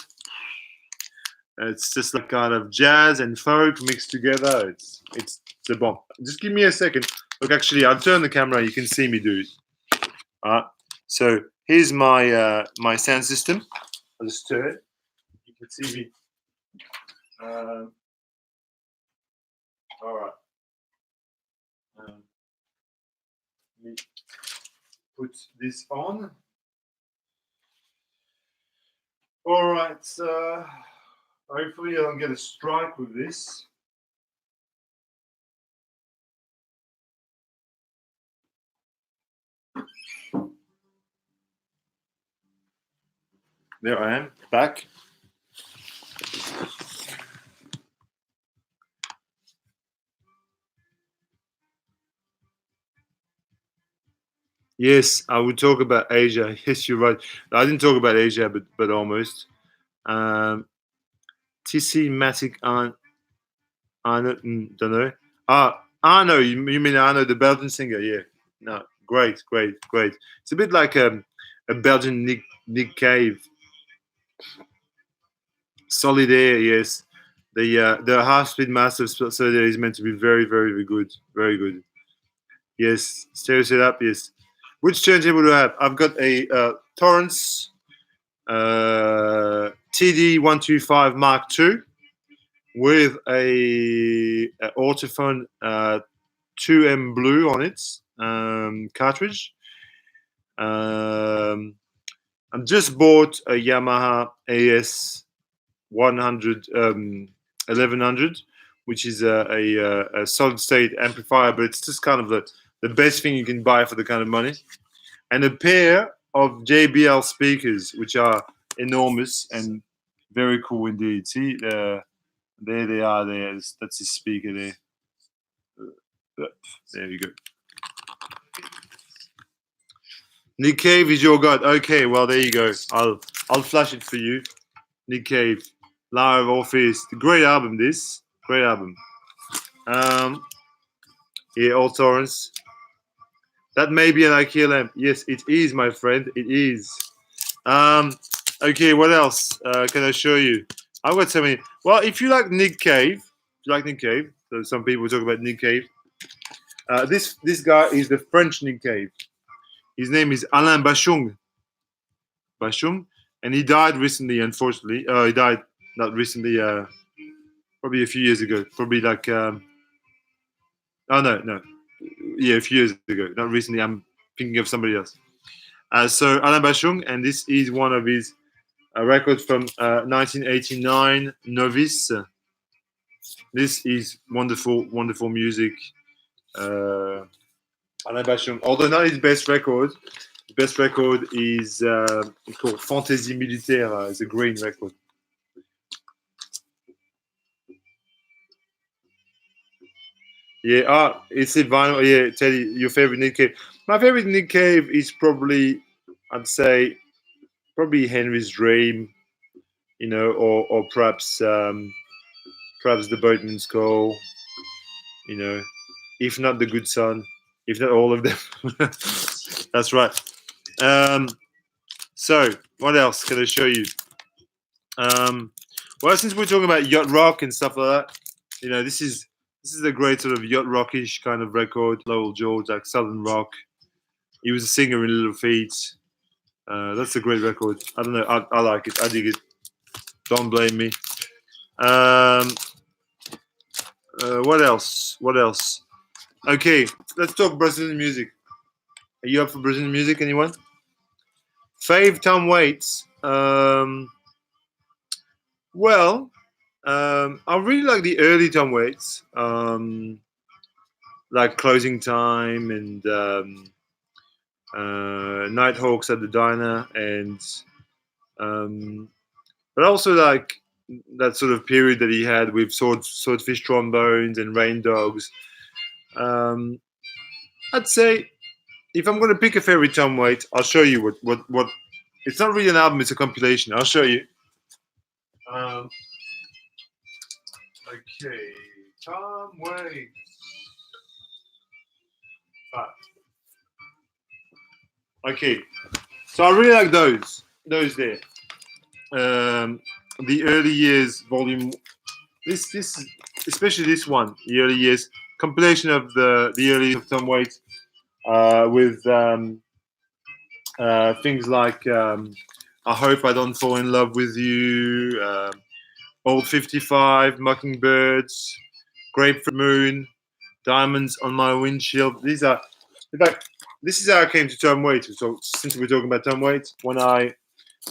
it's just like kind of jazz and folk mixed together. It's the bomb. Just give me a second. Look, actually, I'll turn the camera. You can see me do it. So here's my my sound system. I'll just turn it. You can see me. All right. put this on. All right. Hopefully, I don't get a strike with this. There I am, back. Yes, I would talk about Asia. Yes, you're right. I didn't talk about Asia, but almost. TC Matic Arno, don't know. Arno, you mean Arno, the Belgian singer? Yeah. No, great. It's a bit like a Belgian Nick Cave. Solidaire, yes. The half speed master of Solidaire is meant to be very good, very good. Yes, stereo setup, yes. Which turntable do I have? I've got a Torrance TD125 Mark II with a Autophone 2M Blue on it cartridge. I've just bought a Yamaha AS 1100, which is a solid state amplifier, but it's just kind of the best thing you can buy for the kind of money. And a pair of JBL speakers, which are enormous and very cool indeed. See, there they are. That's his speaker there. There you go. Nick Cave is your god. Okay, well there you go. I'll flash it for you. Nick Cave, Live Office. Great album. This great album. Yeah, all Torrance. That may be an IKEA lamp. Yes, it is, my friend. It is. Okay, what else can I show you? I've got so many. Well, if you like Nick Cave, so some people talk about Nick Cave. This guy is the French Nick Cave. His name is Alain Bashung. And he died recently, unfortunately. He died not recently, probably a few years ago. Probably like, oh no. Yeah, a few years ago. Not recently, I'm thinking of somebody else. So Alain Bashung, and this is one of his records from 1989, Novice. This is wonderful music. Alain Bashung, although not his best record. His best record is called Fantaisie Militaire. It's a green record. Yeah, it's a vinyl. Yeah, Teddy, your favorite Nick Cave. My favorite Nick Cave is probably, I'd say, probably Henry's Dream, or perhaps the Boatman's Call, if not the Good Son, if not all of them. That's right. So what else can I show you? Well, since we're talking about yacht rock and stuff like that, this is a great sort of yacht rockish kind of record. Lowell George, like Southern rock. He was a singer in Little Feat. That's a great record. I don't know. I like it. I dig it. Don't blame me. What else? Okay, let's talk Brazilian music. Are you up for Brazilian music? Anyone? Fave Tom Waits. Well, I really like the early Tom Waits, like Closing Time and Nighthawks at the Diner, and but also like that sort of period that he had with Swordfish Trombones and Rain Dogs. I'd say if I'm going to pick a favorite Tom Waits, I'll show you what. It's not really an album; it's a compilation. I'll show you. Okay, Tom Waits. Okay, so I really like those there. The early years volume. This especially this one, the early years compilation of the early of Tom Waits, with things like I Hope I Don't Fall in Love with You, Old 55, Mockingbirds, Grapefruit Moon, Diamonds on My Windshield. These are, in fact, this is how I came to Tom Waits. So since we're talking about Tom Waits, when I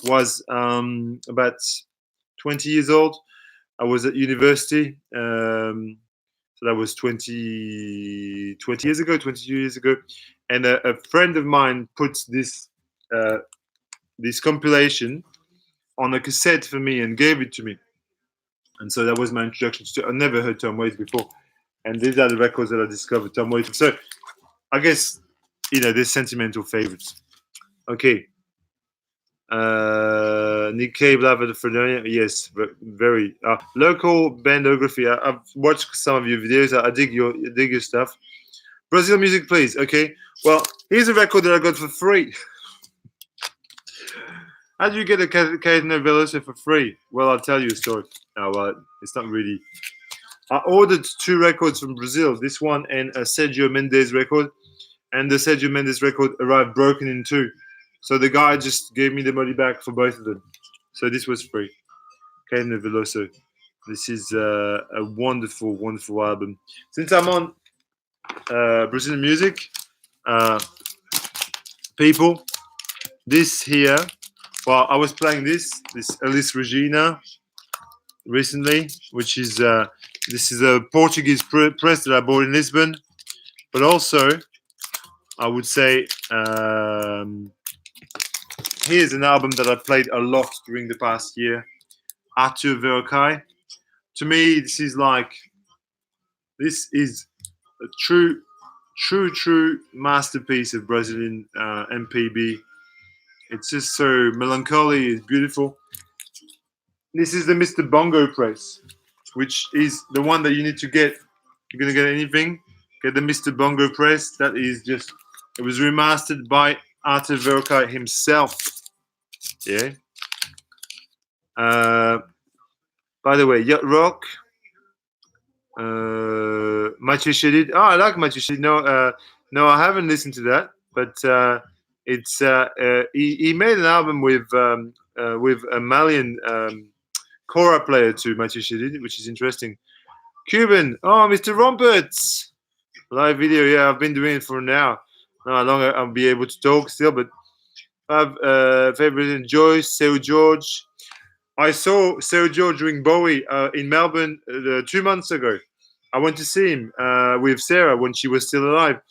was about 20 years old, I was at university. So that was 20 years ago, 22 years ago. And a friend of mine put uh, this compilation on a cassette for me and gave it to me. And so that was my introduction to. I never heard Tom Waits before, and these are the records that I discovered Tom Waits. So I guess there's sentimental favorites. Okay, Nick Cave, Lava the Fredonia. Yes, very local bandography. I've watched some of your videos. I dig your stuff. Brazil music, please. Okay. Well, here's a record that I got for free. How do you get a Caetano Veloso for free? Well, I'll tell you a story. Oh, well, it's not really. I ordered 2 records from Brazil. This one and a Sergio Mendes record, and the Sergio Mendes record arrived broken in 2. So the guy just gave me the money back for both of them. So this was free. Caetano Veloso. This is a wonderful, wonderful album. Since I'm on Brazilian music, people, this here. Well, I was playing this Elis Regina recently, which is this is a Portuguese press that I bought in Lisbon, but also I would say here's an album that I played a lot during the past year, Arthur Verocai. To me, this is a true masterpiece of Brazilian MPB. It's just so melancholy. It's beautiful. This is the Mr. Bongo press, which is the one that you need to get. You're gonna get anything, get the Mr. Bongo press. That is just. It was remastered by Arthur Verocai himself. Yeah. By the way, Yacht Rock. Mathieu Chédid. Oh, I like Mathieu Chédid. No, I haven't listened to that, but it's he made an album with a Malian kora player too, Mathieu Chédid, which is interesting. Cuban. Oh, Mr. Rompets. Live video. Yeah, I've been doing it for now. Not how long I'll be able to talk still, but I have favorite Joyce, Seu George. I saw Seu George during Bowie in Melbourne 2 months ago. I went to see him with Sarah when she was still alive,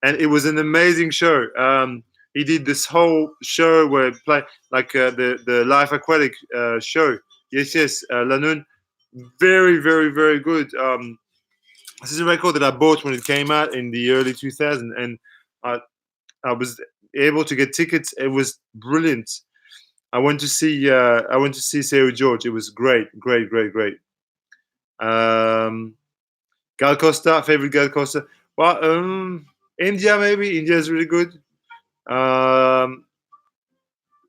and it was an amazing show. He did this whole show where he played like the Life Aquatic show. Yes, Lanun. Very, very, very good. This is a record that I bought when it came out in the early 2000s, and I was able to get tickets. It was brilliant. I went to see Seu George. It was great. Gal Costa, favorite Gal Costa. Well, India maybe. India is really good.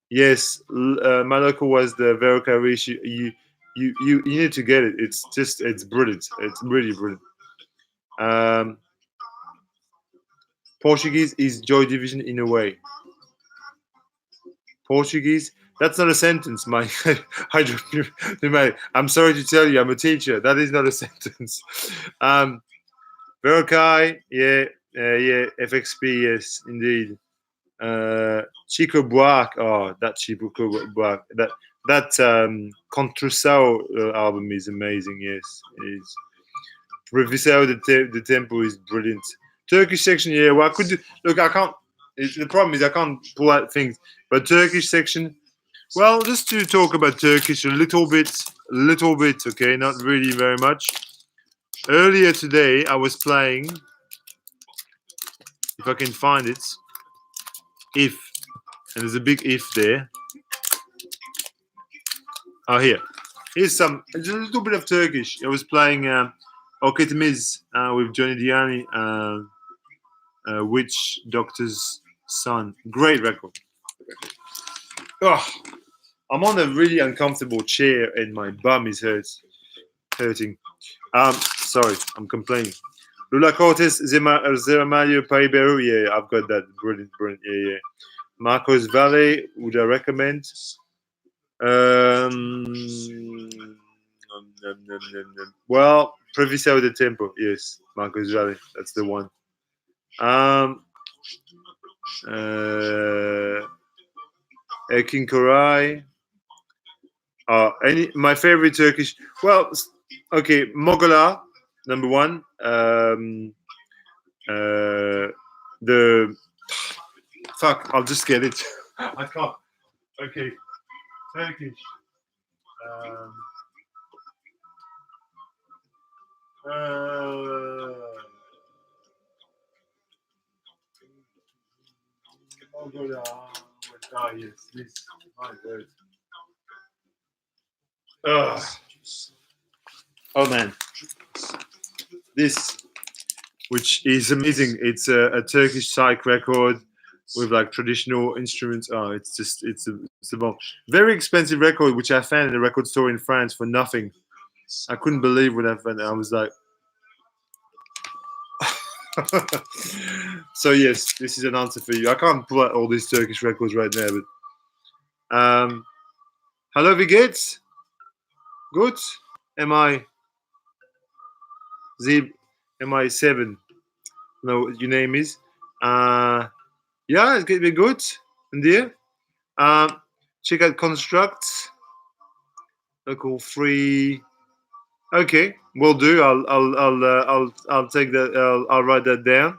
Yes, Maloko was the Verocai Rish. You need to get it. It's brilliant. It's really brilliant. Portuguese is Joy Division in a way. Portuguese. That's not a sentence, Mike. I'm sorry to tell you, I'm a teacher. That is not a sentence. Verocai, yeah, FXP, yes, indeed. Chico Buarque, that Chico Buarque, that Construção album is amazing. Yes, it is. Previsão the Tempo is brilliant. Turkish section, yeah. Well, I could do. Look, I can't. The problem is I can't pull out things. But Turkish section. Well, just to talk about Turkish a little bit. Okay, not really very much. Earlier today, I was playing. If I can find it. If, and there's a big if there. Oh, here's a little bit of Turkish. I was playing Oketimiz with Johnny Diani, Witch Doctor's Son. Great record. Oh, I'm on a really uncomfortable chair and my bum is hurting. Sorry, I'm complaining. Lula Cortes, Zeramario Paiberu. Yeah, I've got that. Brilliant. Yeah. Marcos Valle, would I recommend? Well, Previsão de Tempo. Yes, Marcos Valle. That's the one. Erkin Koray. My favorite Turkish. Well, okay, Mogola, number one. The fuck, I'll just get it. I can't. Okay, Turkish. Mogola. Yes, this. My word. Oh man, this, which is amazing. It's a Turkish psych record with like traditional instruments. Oh, it's the bomb. Very expensive record, which I found in a record store in France for nothing. I couldn't believe what I found. I was like, so yes, this is an answer for you. I can't pull out all these Turkish records right now, but hello, wie geht's? Good. Am I seven? No, your name is. Yeah, it's gonna be good. And there. Check out construct. Local free. Okay, will do. I'll take that. I'll write that down.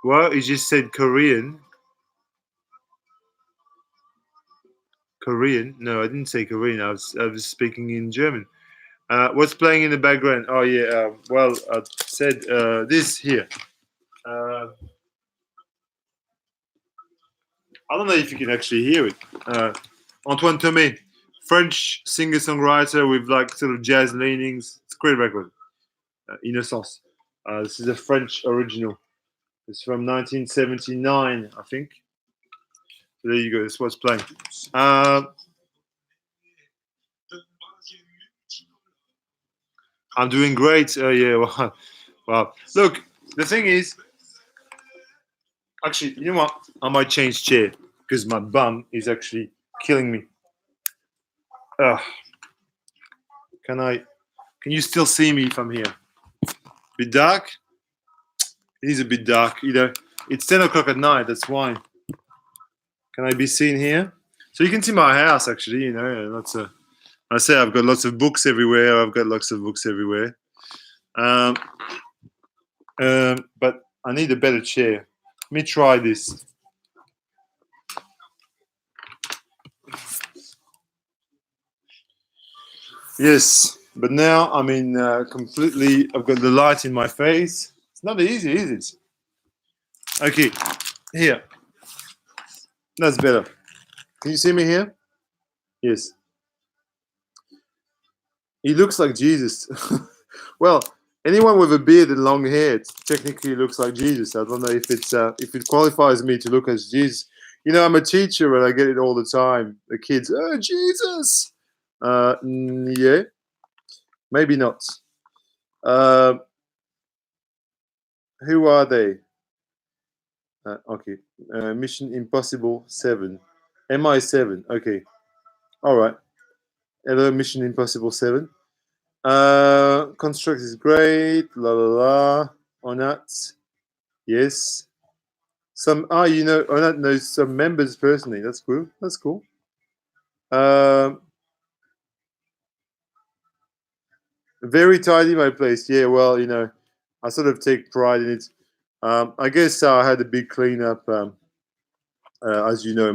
Well, you just said Korean. Korean? No, I didn't say Korean. I was speaking in German. What's playing in the background? Oh yeah. Well, I said this here. I don't know if you can actually hear it. Antoine Thomé, French singer-songwriter with like sort of jazz leanings. It's a great record. Innocence. This is a French original. It's from 1979, I think. So there you go. That's what's playing. I'm doing great. Yeah. Well, wow. Look, the thing is, actually, you know what? I might change chair because my bum is actually killing me. Can you still see me from here? Bit dark? It is a bit dark. You know, it's 10 o'clock at night. That's why. Can I be seen here? So you can see my house, actually. You know, I say I've got lots of books everywhere. I've got lots of books everywhere. But I need a better chair. Let me try this. Yes, but now I'm in completely. I've got the light in my face. It's not easy, is it? Okay, here. That's better. Can you see me here? Yes. He looks like Jesus. Well, anyone with a beard and long hair technically looks like Jesus. I don't know if it qualifies me to look as Jesus. You know, I'm a teacher and I get it all the time. The kids, oh Jesus. Yeah, maybe not. Who are they? Okay. Mission Impossible 7. MI7. Okay. All right. Hello, Mission Impossible 7. Construct is great. La la la. Onat. Yes. You know, Onat knows some members personally. That's cool. That's cool. Very tidy, my place. Yeah, well, you know, I sort of take pride in it. I guess I had a big cleanup. As you know,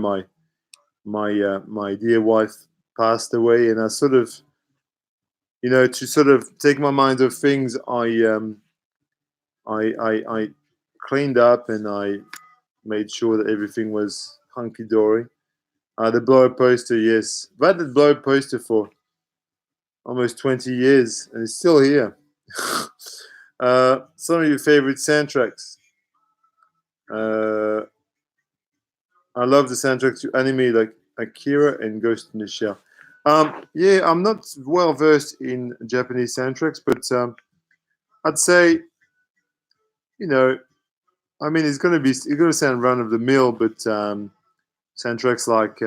my dear wife passed away, and I sort of, you know, to sort of take my mind off things, I cleaned up and I made sure that everything was hunky dory. The blow up poster, yes, I've had the blow up poster for almost 20 years, and it's still here. Some of your favorite soundtracks. I love the soundtrack to anime like Akira and Ghost in the Shell. Yeah, I'm not well versed in Japanese soundtracks, but I'd say, you know, I mean, it's gonna sound run of the mill, but soundtracks like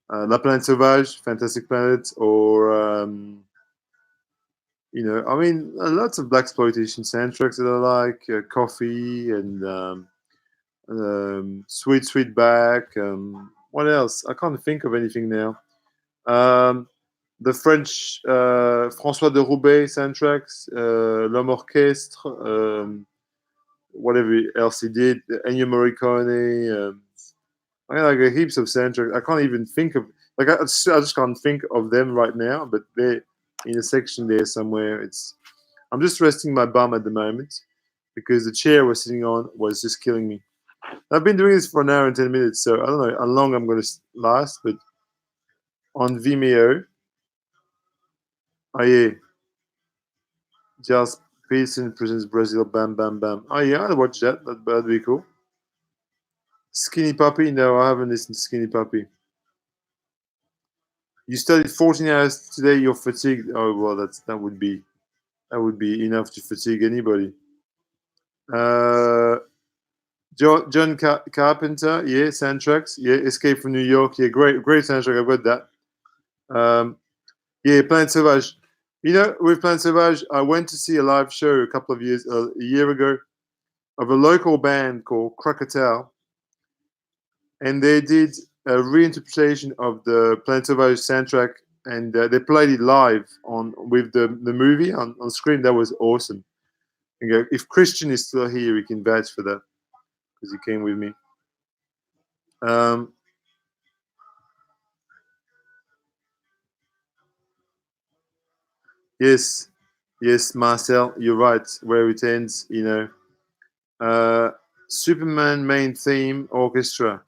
La Planète Sauvage, Fantastic Planet, or I mean, lots of blaxploitation soundtracks that I like, Coffee and Sweet Sweetback. What else? I can't think of anything now. Um, the French François de Roubaix soundtracks, L'Homme Orchestre, whatever else he did, Ennio Morricone. I mean, like heaps of soundtracks. I can't even think of I just can't think of them right now. But they're in a section there somewhere. I'm just resting my bum at the moment because the chair we're sitting on was just killing me. I've been doing this for an hour and 10 minutes, so I don't know how long I'm going to last. But on Vimeo, oh yeah, Giles Pearson presents Brazil. Bam, bam, bam. Oh yeah, I'll watch that. That'd be cool. Skinny Puppy? No, I haven't listened to Skinny Puppy. You studied 14 hours today. You're fatigued. Oh well, that would be enough to fatigue anybody. Uh, John Carpenter, yeah, soundtracks, yeah, Escape from New York, yeah, great soundtrack. I've got that. Yeah, Planet Sauvage. With Planet Sauvage, I went to see a live show a year ago, of a local band called Krakatoa, and they did a reinterpretation of the Planet Sauvage soundtrack, and they played it live on with the movie on screen. That was awesome. And if Christian is still here, he can vouch for that because he came with me. Um, yes, yes, Marcel, you're right. Where it ends, Uh, Superman main theme orchestra.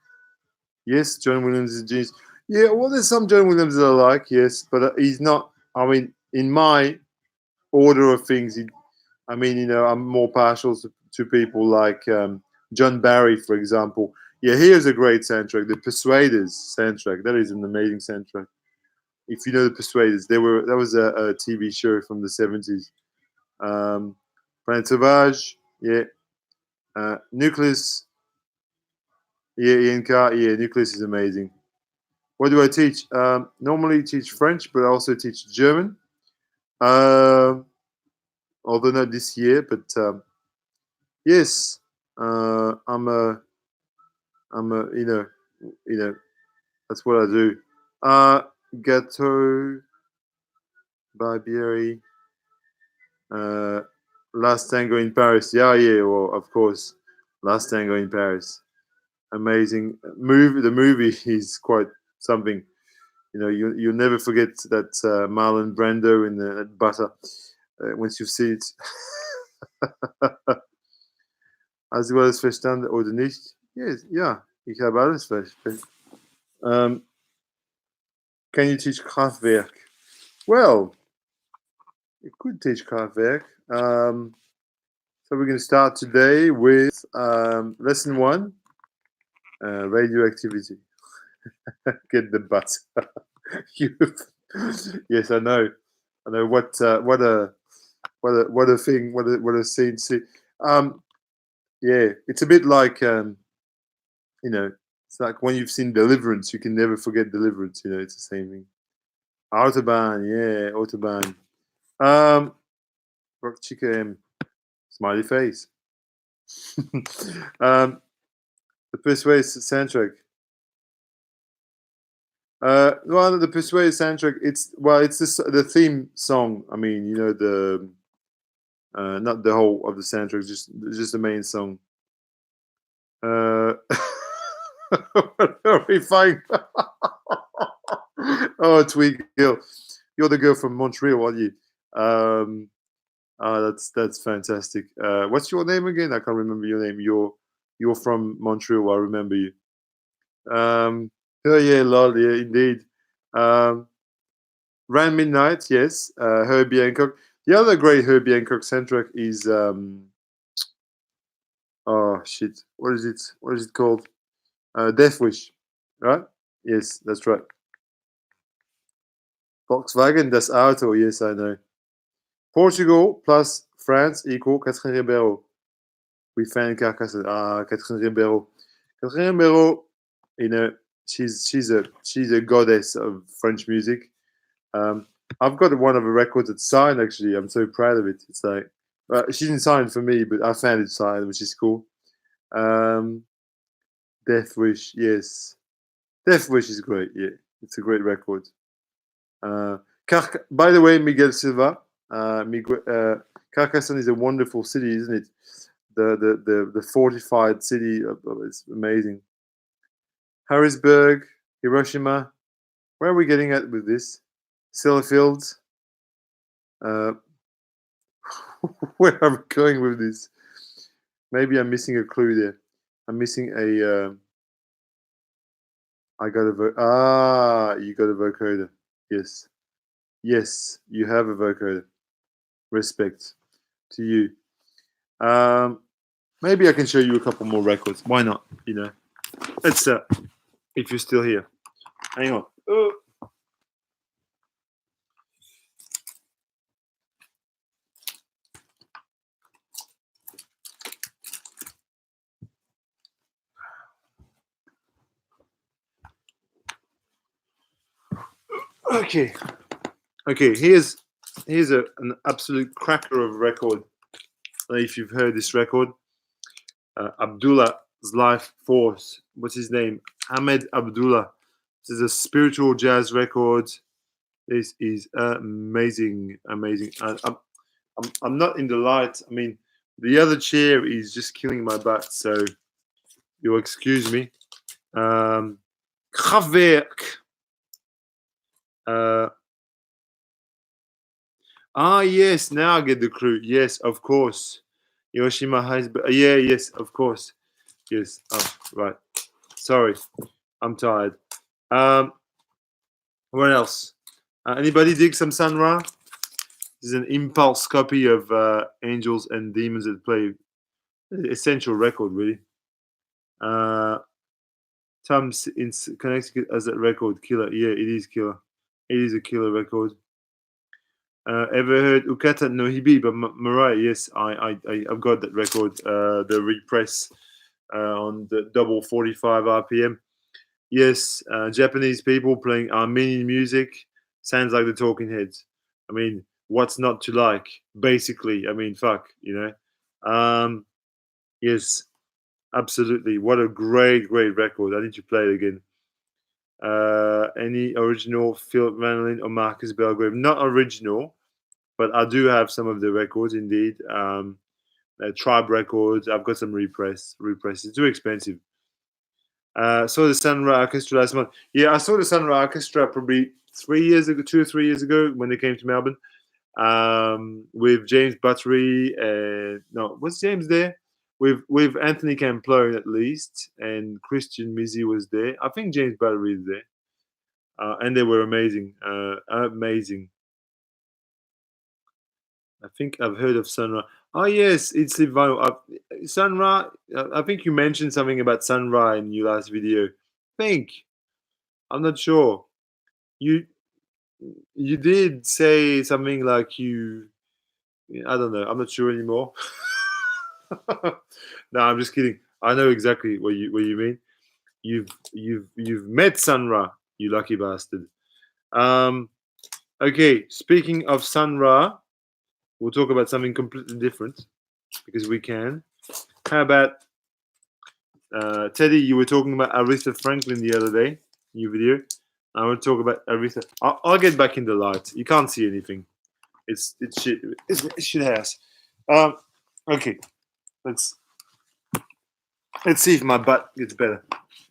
Yes, John Williams is genius. Yeah, well, there's some John Williams that I like. Yes, but he's not. I mean, in my order of things, I'm more partial to people like John Barry, for example. Yeah, here's a great soundtrack. The Persuaders soundtrack. That is an amazing soundtrack. If you know the Persuaders, that was a TV show from the 70s. Planet Sauvage, yeah. Nucleus, yeah. Ian Carr, yeah. Nucleus is amazing. What do I teach? Normally teach French, but I also teach German. Uh, Although not this year, but yes, I'm a, that's what I do. Gâteau, Barbieri, uh, Last Tango in Paris. Yeah, yeah, well, of course, Last Tango in Paris. Amazing movie. The movie is quite something. You'll never forget that Marlon Brando in that butter once you see it. As well as verstanden oder nicht? Yes, yeah, ich habe alles verstanden. Can you teach Kraftwerk? Well, you could teach Kraftwerk. So we're going to start today with lesson 1, radioactivity. Get the butt. Yes, I know. I know what a thing. What a scene. See, yeah, it's a bit like it's like when you've seen Deliverance, you can never forget Deliverance. It's the same thing. Autobahn, yeah, Autobahn. Rock Chica M, smiley face. The Persuaders soundtrack. Well, the Persuaders soundtrack. It's the theme song. I mean, the not the whole of the soundtrack, just the main song. Horrifying. Oh, Tweed Girl, you're the girl from Montreal, aren't you? That's fantastic. What's your name again? I can't remember your name. You're from Montreal. I remember you. Oh yeah, lol, yeah, indeed. Round Midnight, yes. Herbie Hancock. The other great Herbie Hancock soundtrack is oh shit, what is it? What is it called? Death Wish, right? Yes, that's right. Volkswagen, das Auto. Yes, I know. Portugal plus France equal Catherine Ribeiro. We found Carcassonne. Catherine Ribeiro. Catherine Ribeiro, she's a goddess of French music. I've got one of the records that's signed. Actually, I'm so proud of it. It's like she didn't sign for me, but I found it signed, which is cool. Um, Death Wish, yes, Death Wish is great. Yeah, it's a great record. By the way, Miguel Silva, Carcassonne is a wonderful city, isn't it? The fortified city. It's amazing. Harrisburg, Hiroshima. Where are we getting at with this? Sellafield. Uh, where are we going with this? Maybe I'm missing a clue there. I'm missing a. I got a you got a vocoder. Yes, yes, you have a vocoder. Respect to you. Maybe I can show you a couple more records. Why not? You know, it's if you're still here. Hang on. Oh. Okay. Okay. Here's an absolute cracker of a record. If you've heard this record, Abdullah's Life Force. What's his name? Ahmed Abdullah. This is a spiritual jazz record. This is amazing, amazing. I'm not in the light. I mean, the other chair is just killing my butt. So you'll excuse me. Kraftwerk. Yes, now I get the clue. Yes, of course. Hiroshima has. Yeah, yes, of course. Yes. Oh, right. Sorry, I'm tired. What else? Anybody dig some Sun Ra? This is an impulse copy of Angels and Demons that play. Essential record, really. Tom in Connecticut as a record killer. Yeah, it is killer. It is a killer record. Ever heard Ukata no Hibi by Mariah? Yes, I've got that record. The repress on the double 45 RPM. Yes, Japanese people playing Armenian music sounds like the Talking Heads. I mean, what's not to like? Basically, I mean, fuck, you know. Yes, absolutely. What a great, great record. I need to play it again. Any original Philip Van or Marcus Belgrave? Not original, but I do have some of the records indeed. Tribe records. I've got some repress. It's too expensive. Saw the Sun Ra Orchestra last month. Yeah, I saw the Sun Ra Orchestra probably 3 years ago, 2 or 3 years ago when they came to Melbourne. With James Buttery and no, was James there? With Anthony Camplone at least, and Christian Mizzi was there. I think James Buttery is there, and they were amazing, amazing. I think I've heard of Sun Ra. Oh yes, it's Ivan. Sun Ra. I think you mentioned something about Sun Ra in your last video. I think I'm not sure. You you did say something like you. I don't know. I'm not sure anymore. No, I'm just kidding. I know exactly what you mean. You've met Sun Ra, you lucky bastard. Um, okay, speaking of Sun Ra, we'll talk about something completely different because we can. How about Teddy? You were talking about Aretha Franklin the other day in your video. I want to talk about Aretha. I'll get back in the light. You can't see anything. It's shit. It's shit house. Okay, let's see if my butt gets better.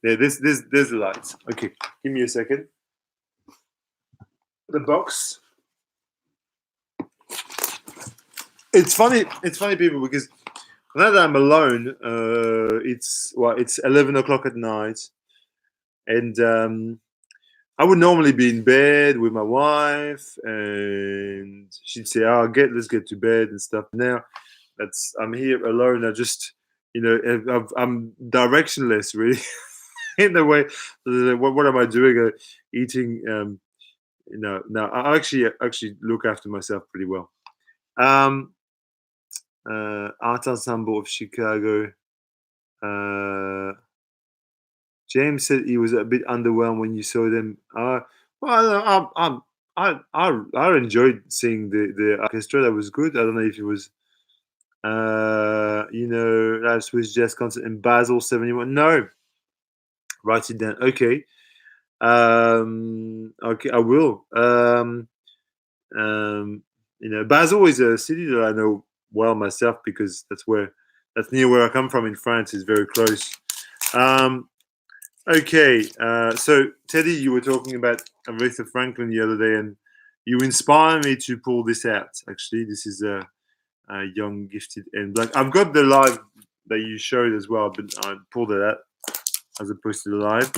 Yeah, there's the lights. Okay, give me a second. The box. It's funny. It's funny, people, because now that I'm alone, it's 11 o'clock at night, and I would normally be in bed with my wife, and she'd say, "Oh, let's get to bed and stuff." Now I'm here alone. I just, I'm directionless, really, in a way. What am I doing? Eating. No, I actually look after myself pretty well. Art Ensemble of Chicago. James said he was a bit underwhelmed when you saw them. Well, I enjoyed seeing the orchestra. That was good. I don't know if it was live Swiss jazz concert in Basel '71. No, write it down. Okay. Okay, I will. Um, Basel is a city that I know well myself because that's near where I come from in France. It's very close. Um, okay, so Teddy, you were talking about Aretha Franklin the other day, and you inspire me to pull this out. Actually, this is a young, gifted, and black. I've got the live that you showed as well, but I pulled it out as opposed to the live.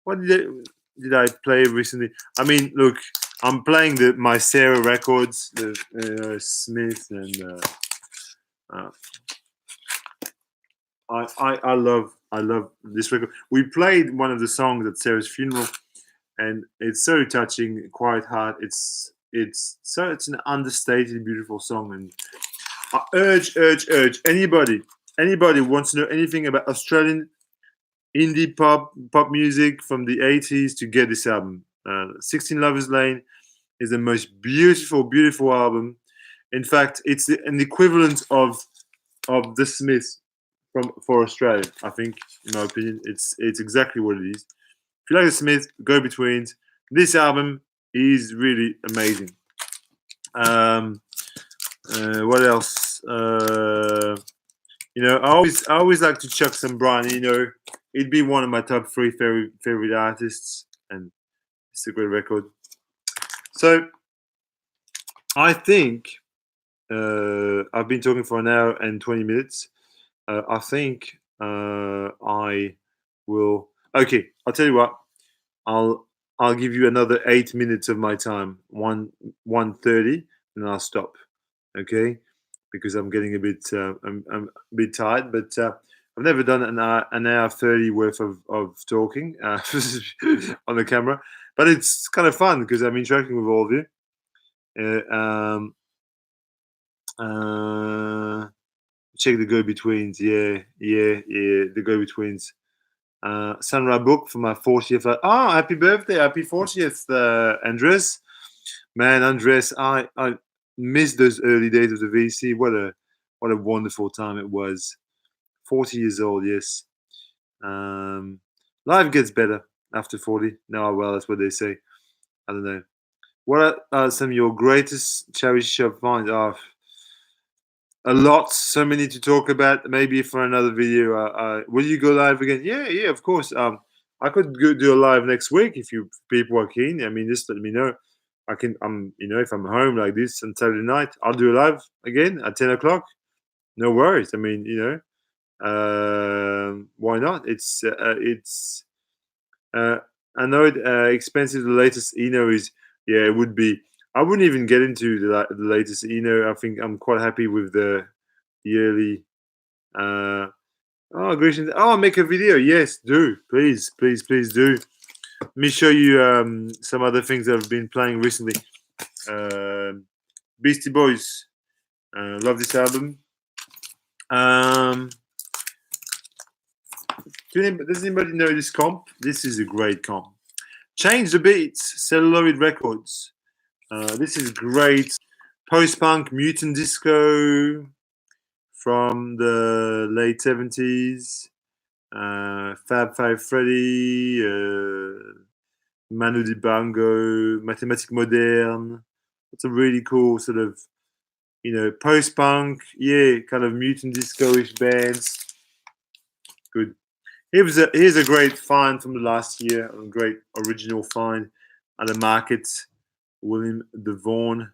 What did I play recently? I mean, look, I'm playing my Sarah records, the Smith, and uh, I love this record. We played one of the songs at Sarah's funeral, and it's so touching, Quiet Heart. It's an understated, beautiful song, and I urge anybody who wants to know anything about Australian indie pop music from the 80s to get this album. 16 Lovers Lane is the most beautiful album. In fact, it's an equivalent of The Smiths for Australia. I think, in my opinion, it's exactly what it is. If you like The Smiths, Go Betweens. This album is really amazing. What else? I always like to chuck some Brian. It'd be one of my top three favorite artists, and it's a great record. So I think I've been talking for an hour and 20 minutes. I think I will. Okay, I'll tell you what. I'll give you another 8 minutes of my time. 1:30, and I'll stop. Okay, because I'm getting a bit I'm a bit tired, but I've never done an hour 30 worth of talking on the camera, but it's kind of fun because I'm interacting with all of you. Check the go-betweens. Yeah, the go-betweens. Sandra book for my 40th. Oh, happy birthday, happy 40th, Andres. Man, Andres, I miss those early days of the VC. What a wonderful time it was. 40 years old, yes. Life gets better after 40. No, well, that's what they say. I don't know. What are some of your greatest charity shop finds? Oh, a lot, so many to talk about. Maybe for another video. Will you go live again? Yeah, of course. I could go do a live next week if you people are keen. I mean, just let me know. I can. If I'm home like this on Saturday night, I'll do a live again at 10 o'clock. No worries. I mean, why not? Uh, I know expensive. The latest Eno is, yeah, it would be. I wouldn't even get into the latest Eno. I think I'm quite happy with the early. Uh, Grecian. Oh, I'll make a video. Yes, do please do. Let me show you some other things that I've been playing recently. Beastie Boys. Love this album. Does anybody know this comp? This is a great comp. Change the Beats, Celluloid Records. This is great. Post-punk, mutant disco from the late 70s. Fab Five Freddy, Manu Dibango, Mathématiques Modernes. It's a really cool sort of, post-punk, kind of mutant disco-ish bands. Good. Here's a great find from the last year, a great original find at the market. William DeVaughn.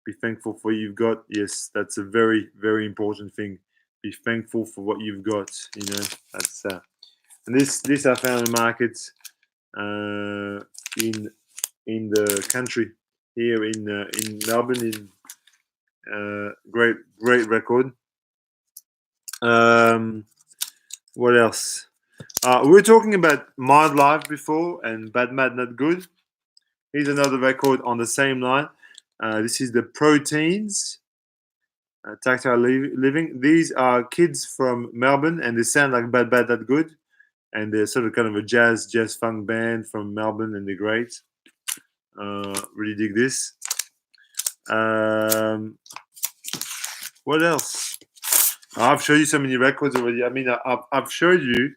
Be thankful for what you've got. Yes, that's a very, very important thing. Be thankful for what you've got. That's and this I found in the market in the country here in Melbourne. Great record. What else? We were talking about Mind Life before and Bad Mad Not Good. Here's another record on the same line. This is the Proteins, Tactile Living. These are kids from Melbourne and they sound like Bad Not Good. and they're sort of kind of a jazz funk band from Melbourne, and they're great. Really dig this. What else? I've showed you so many records already. I mean, I've showed you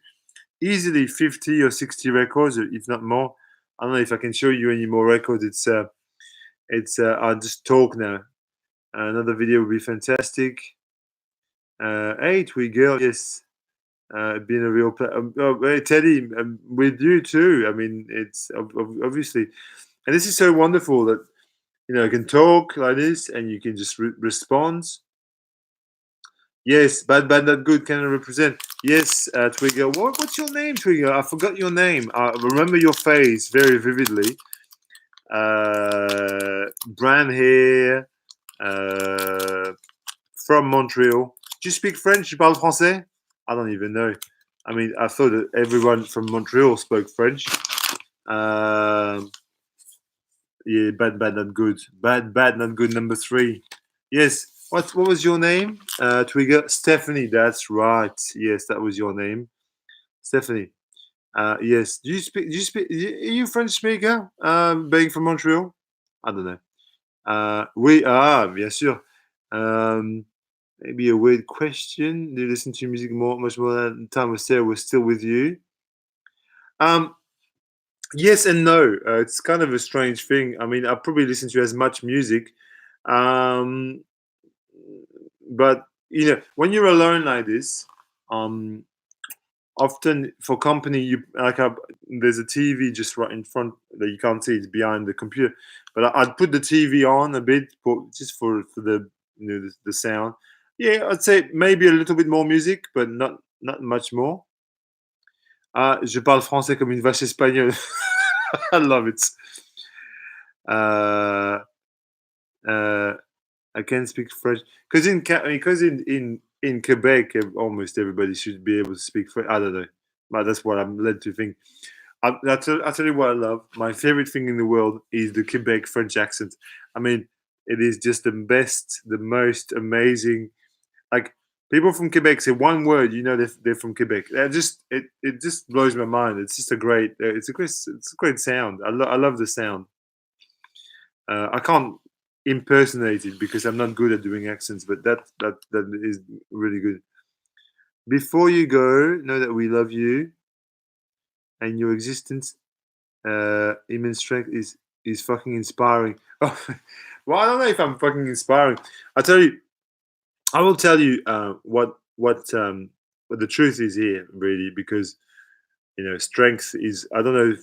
easily 50 or 60 records, if not more. I don't know if I can show you any more records. I'll just talk now. Another video would be fantastic. Hey, Tweet Girl, yes. Been a real hey, Teddy, with you too. I mean, it's obviously, and this is so wonderful that you can talk like this and you can just respond. Yes, bad, not good can represent. Yes, Twigger. What's your name, Twigger? I forgot your name. I remember your face very vividly. Brown hair, from Montreal. Do you speak French? Tu parles français? I don't even know. I mean, I thought that everyone from Montreal spoke French. Yeah, bad, not good. Bad, not good. Number 3. Yes. What was your name? Twigger. Stephanie. That's right. Yes, that was your name, Stephanie. Yes. Do you speak? Are you a French speaker? Being from Montreal? I don't know. Oui. Bien sûr. Maybe a weird question. Do you listen to music much more than time when Sarah was still with you? Yes and no. It's kind of a strange thing. I mean, I probably listen to as much music, um, but when you're alone like this, um, often for company, there's a TV just right in front that you can't see. It's behind the computer, but I'd put the TV on a bit just for the the sound. Yeah, I'd say maybe a little bit more music, but not much more. Je parle français comme une vache espagnole. I love it. Uh, uh, I can speak French because in Quebec, almost everybody should be able to speak French. I don't know, but that's what I'm led to think. I'll tell you what I love. My favorite thing in the world is the Quebec French accent. I mean, it is just the best, the most amazing. Like people from Quebec say one word, they're from Quebec. It just blows my mind. It's just a great, it's a great sound. I love the sound. I can't impersonate it because I'm not good at doing accents, but that is really good. Before you go, know that we love you and your existence. Immense strength is fucking inspiring. Well, I don't know if I'm fucking inspiring. I will tell you what the truth is here, really, because strength is. I don't know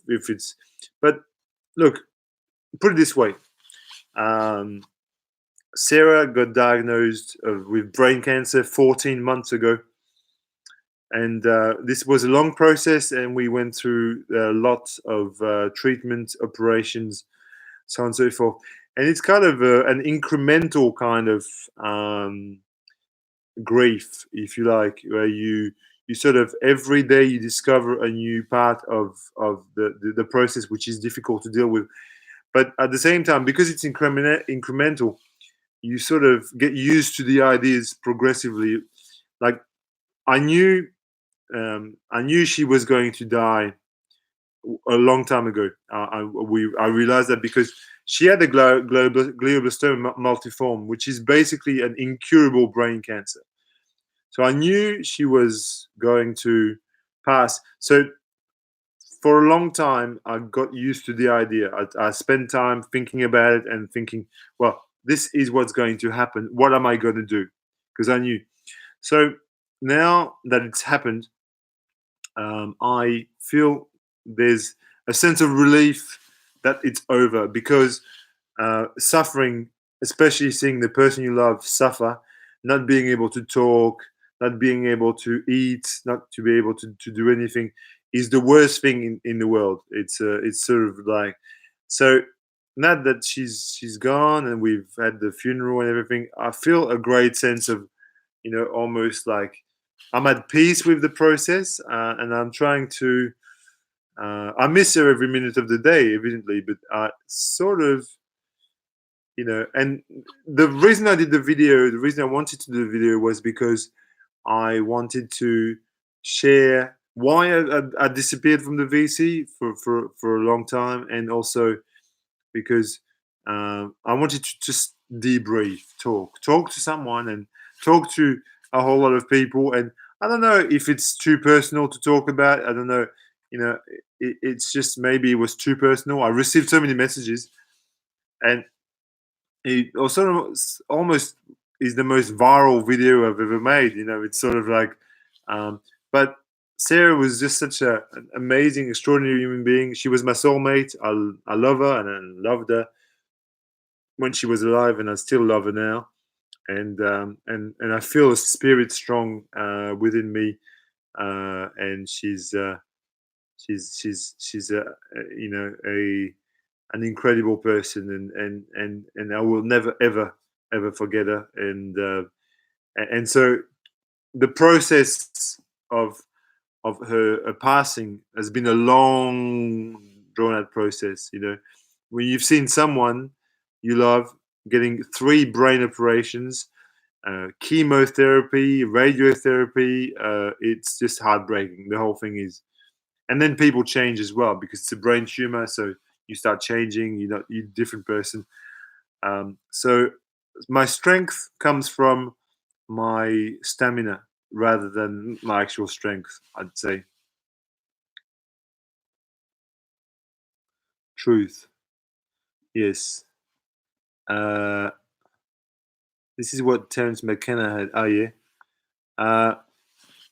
if it's, but look, put it this way. Sarah got diagnosed with brain cancer 14 months ago. And this was a long process, and we went through a lot of treatment, operations, so on and so forth. And it's kind of an incremental kind of grief, if you like, where you sort of every day you discover a new part of the process, which is difficult to deal with. But at the same time, because it's incremental, you sort of get used to the ideas progressively. Like I knew she was going to die a long time ago. I realized that because she had a glioblastoma multiforme, which is basically an incurable brain cancer. So I knew she was going to pass. So for a long time, I got used to the idea. I spent time thinking about it and thinking, well, this is what's going to happen. What am I going to do? Because I knew. So now that it's happened, I feel there's a sense of relief that it's over because suffering, especially seeing the person you love suffer, not being able to talk, not being able to eat, not to be able to do anything, is the worst thing in the world. It's sort of like so. Now that she's gone and we've had the funeral and everything, I feel a great sense of almost like I'm at peace with the process, and I'm trying to. I miss her every minute of the day, evidently, but I sort of, And the reason I did the video, the reason I wanted to do the video was because I wanted to share why I disappeared from the VC for a long time, and also because I wanted to just debrief, talk to someone, and talk to a whole lot of people. And I don't know if it's too personal to talk about. I don't know. You know, it's just maybe it was too personal. I received so many messages, and it also almost is the most viral video I've ever made. You know, it's sort of like, um, but Sarah was just such an amazing, extraordinary human being. She was my soulmate. I love her, and I loved her when she was alive, and I still love her now. And I feel a spirit strong within me, and she's you know, a an incredible person, and I will never ever forget her. And so the process of her passing has been a long drawn out process. You know, when you've seen someone you love getting 3 brain operations, chemotherapy, radiotherapy, it's just heartbreaking. The whole thing is, and then people change as well because it's a brain tumor. So you start changing. You're a different person. So my strength comes from my stamina rather than my actual strength, I'd say. Truth. Yes. Uh, this is what Terence McKenna had. Oh, yeah. Uh,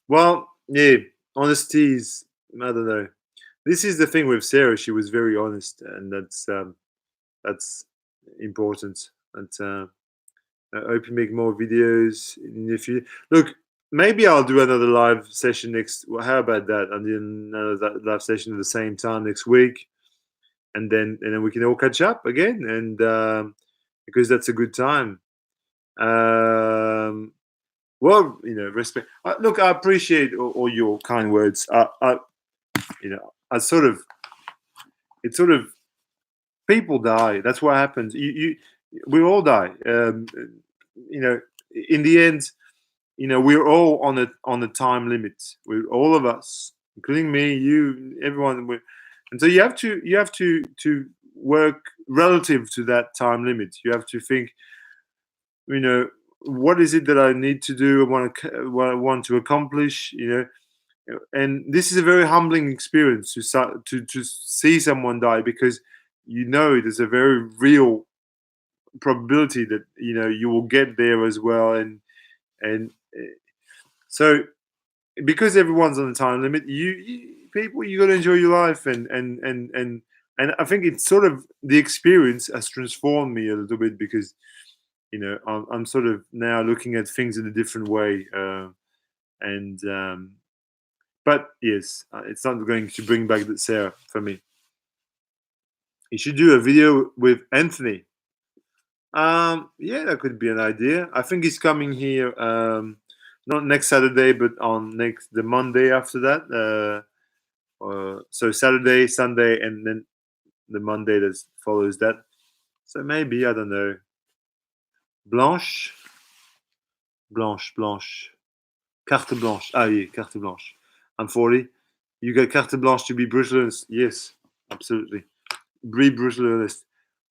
well, yeah. Honesty is, I don't know. This is the thing with Sarah. She was very honest, and that's important. And I hope you make more videos in the future. Look, maybe I'll do another live session next. Well, how about that? And then another live session at the same time next week, and then we can all catch up again, and because that's a good time. Um, well, you know, respect. Look, I appreciate all your kind words. You know, I sort of, it's sort of, people die. That's what happens. We all die. You know, in the end, you know, we're all on a time limit. We're all of us, including me, you, everyone. And so you have to work relative to that time limit. You have to think, you know, what is it that I need to do? What I want to accomplish. You know, and this is a very humbling experience to see someone die, because you know there's a very real probability that, you know, you will get there as well. And so, because everyone's on a time limit, people, you got to enjoy your life. And I think it's sort of, the experience has transformed me a little bit, because, you know, I'm sort of now looking at things in a different way. And But yes, it's not going to bring back the Sarah for me. You should do a video with Anthony. Yeah, that could be an idea. I think he's coming here, not next Saturday, but on next the Monday after that. So Saturday, Sunday, and then the Monday that follows that. So maybe, I don't know. Blanche, Blanche, carte blanche. Ah yeah, carte blanche. I'm 40. You got carte blanche to be brutally honest. Yes, absolutely. Be brutally honest.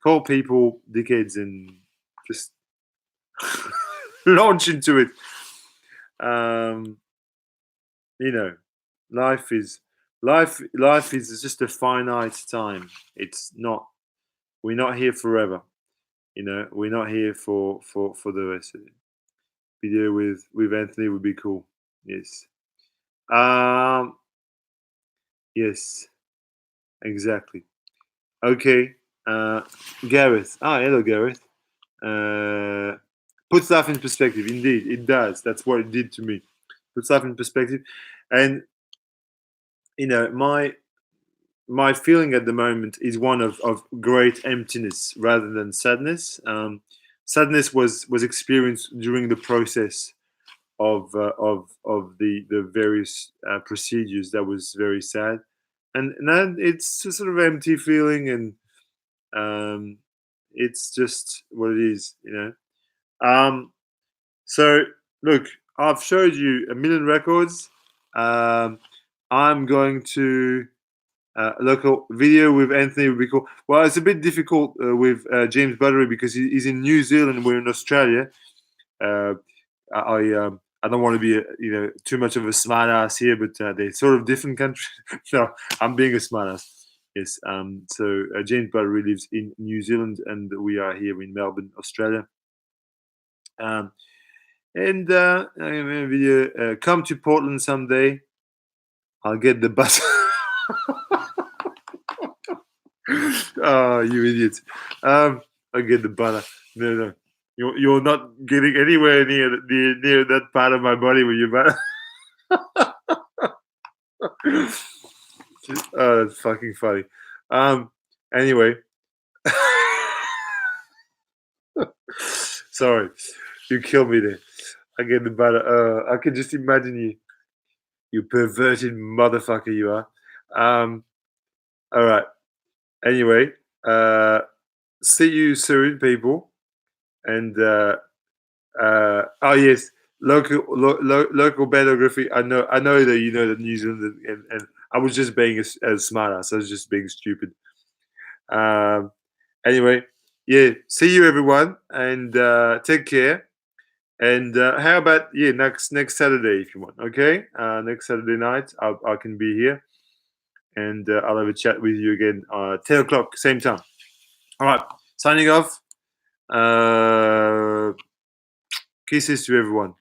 Call people dickheads and just launch into it. Um, you know, life is life is just a finite time. It's not. We're not here forever. You know, we're not here for the rest of it. Video with Anthony would be cool. Yes. Um. Yes. Exactly. Okay. Gareth. Ah, hello, Gareth. Uh, put stuff in perspective. Indeed, it does. That's what it did to me. Put stuff in perspective, and you know, my feeling at the moment is one of great emptiness rather than sadness. Sadness was experienced during the process of the various procedures. That was very sad, and then it's a sort of empty feeling, and um, it's just what it is, you know. So look, I've showed you a million records. Um, I'm going to local video with Anthony would be cool. Well, it's a bit difficult with James Buttery because he's in New Zealand. We're in Australia. Uh, I don't want to be too much of a smart ass here, but they're sort of different countries. No, I'm being a smart ass. Yes. So James Buttery lives in New Zealand, and we are here in Melbourne, Australia. And I'm in a video. Come to Portland someday. I'll get the bus. Oh, you idiot! I'll get the butter. No. You're not getting anywhere near that part of my body with your butter. Oh, that's fucking funny. Anyway. Sorry. You killed me there. I get the butter. I can just imagine you. You perverted motherfucker you are. All right. Anyway, see you soon, people. And oh yes, local biography. I know that you know that New Zealand, and I was just being a smart ass. I was just being stupid. Anyway, yeah. See you everyone, and take care. And how about next Saturday if you want? Okay, next Saturday night I can be here, and I'll have a chat with you again. 10 o'clock, same time. All right, signing off. Kisses to everyone.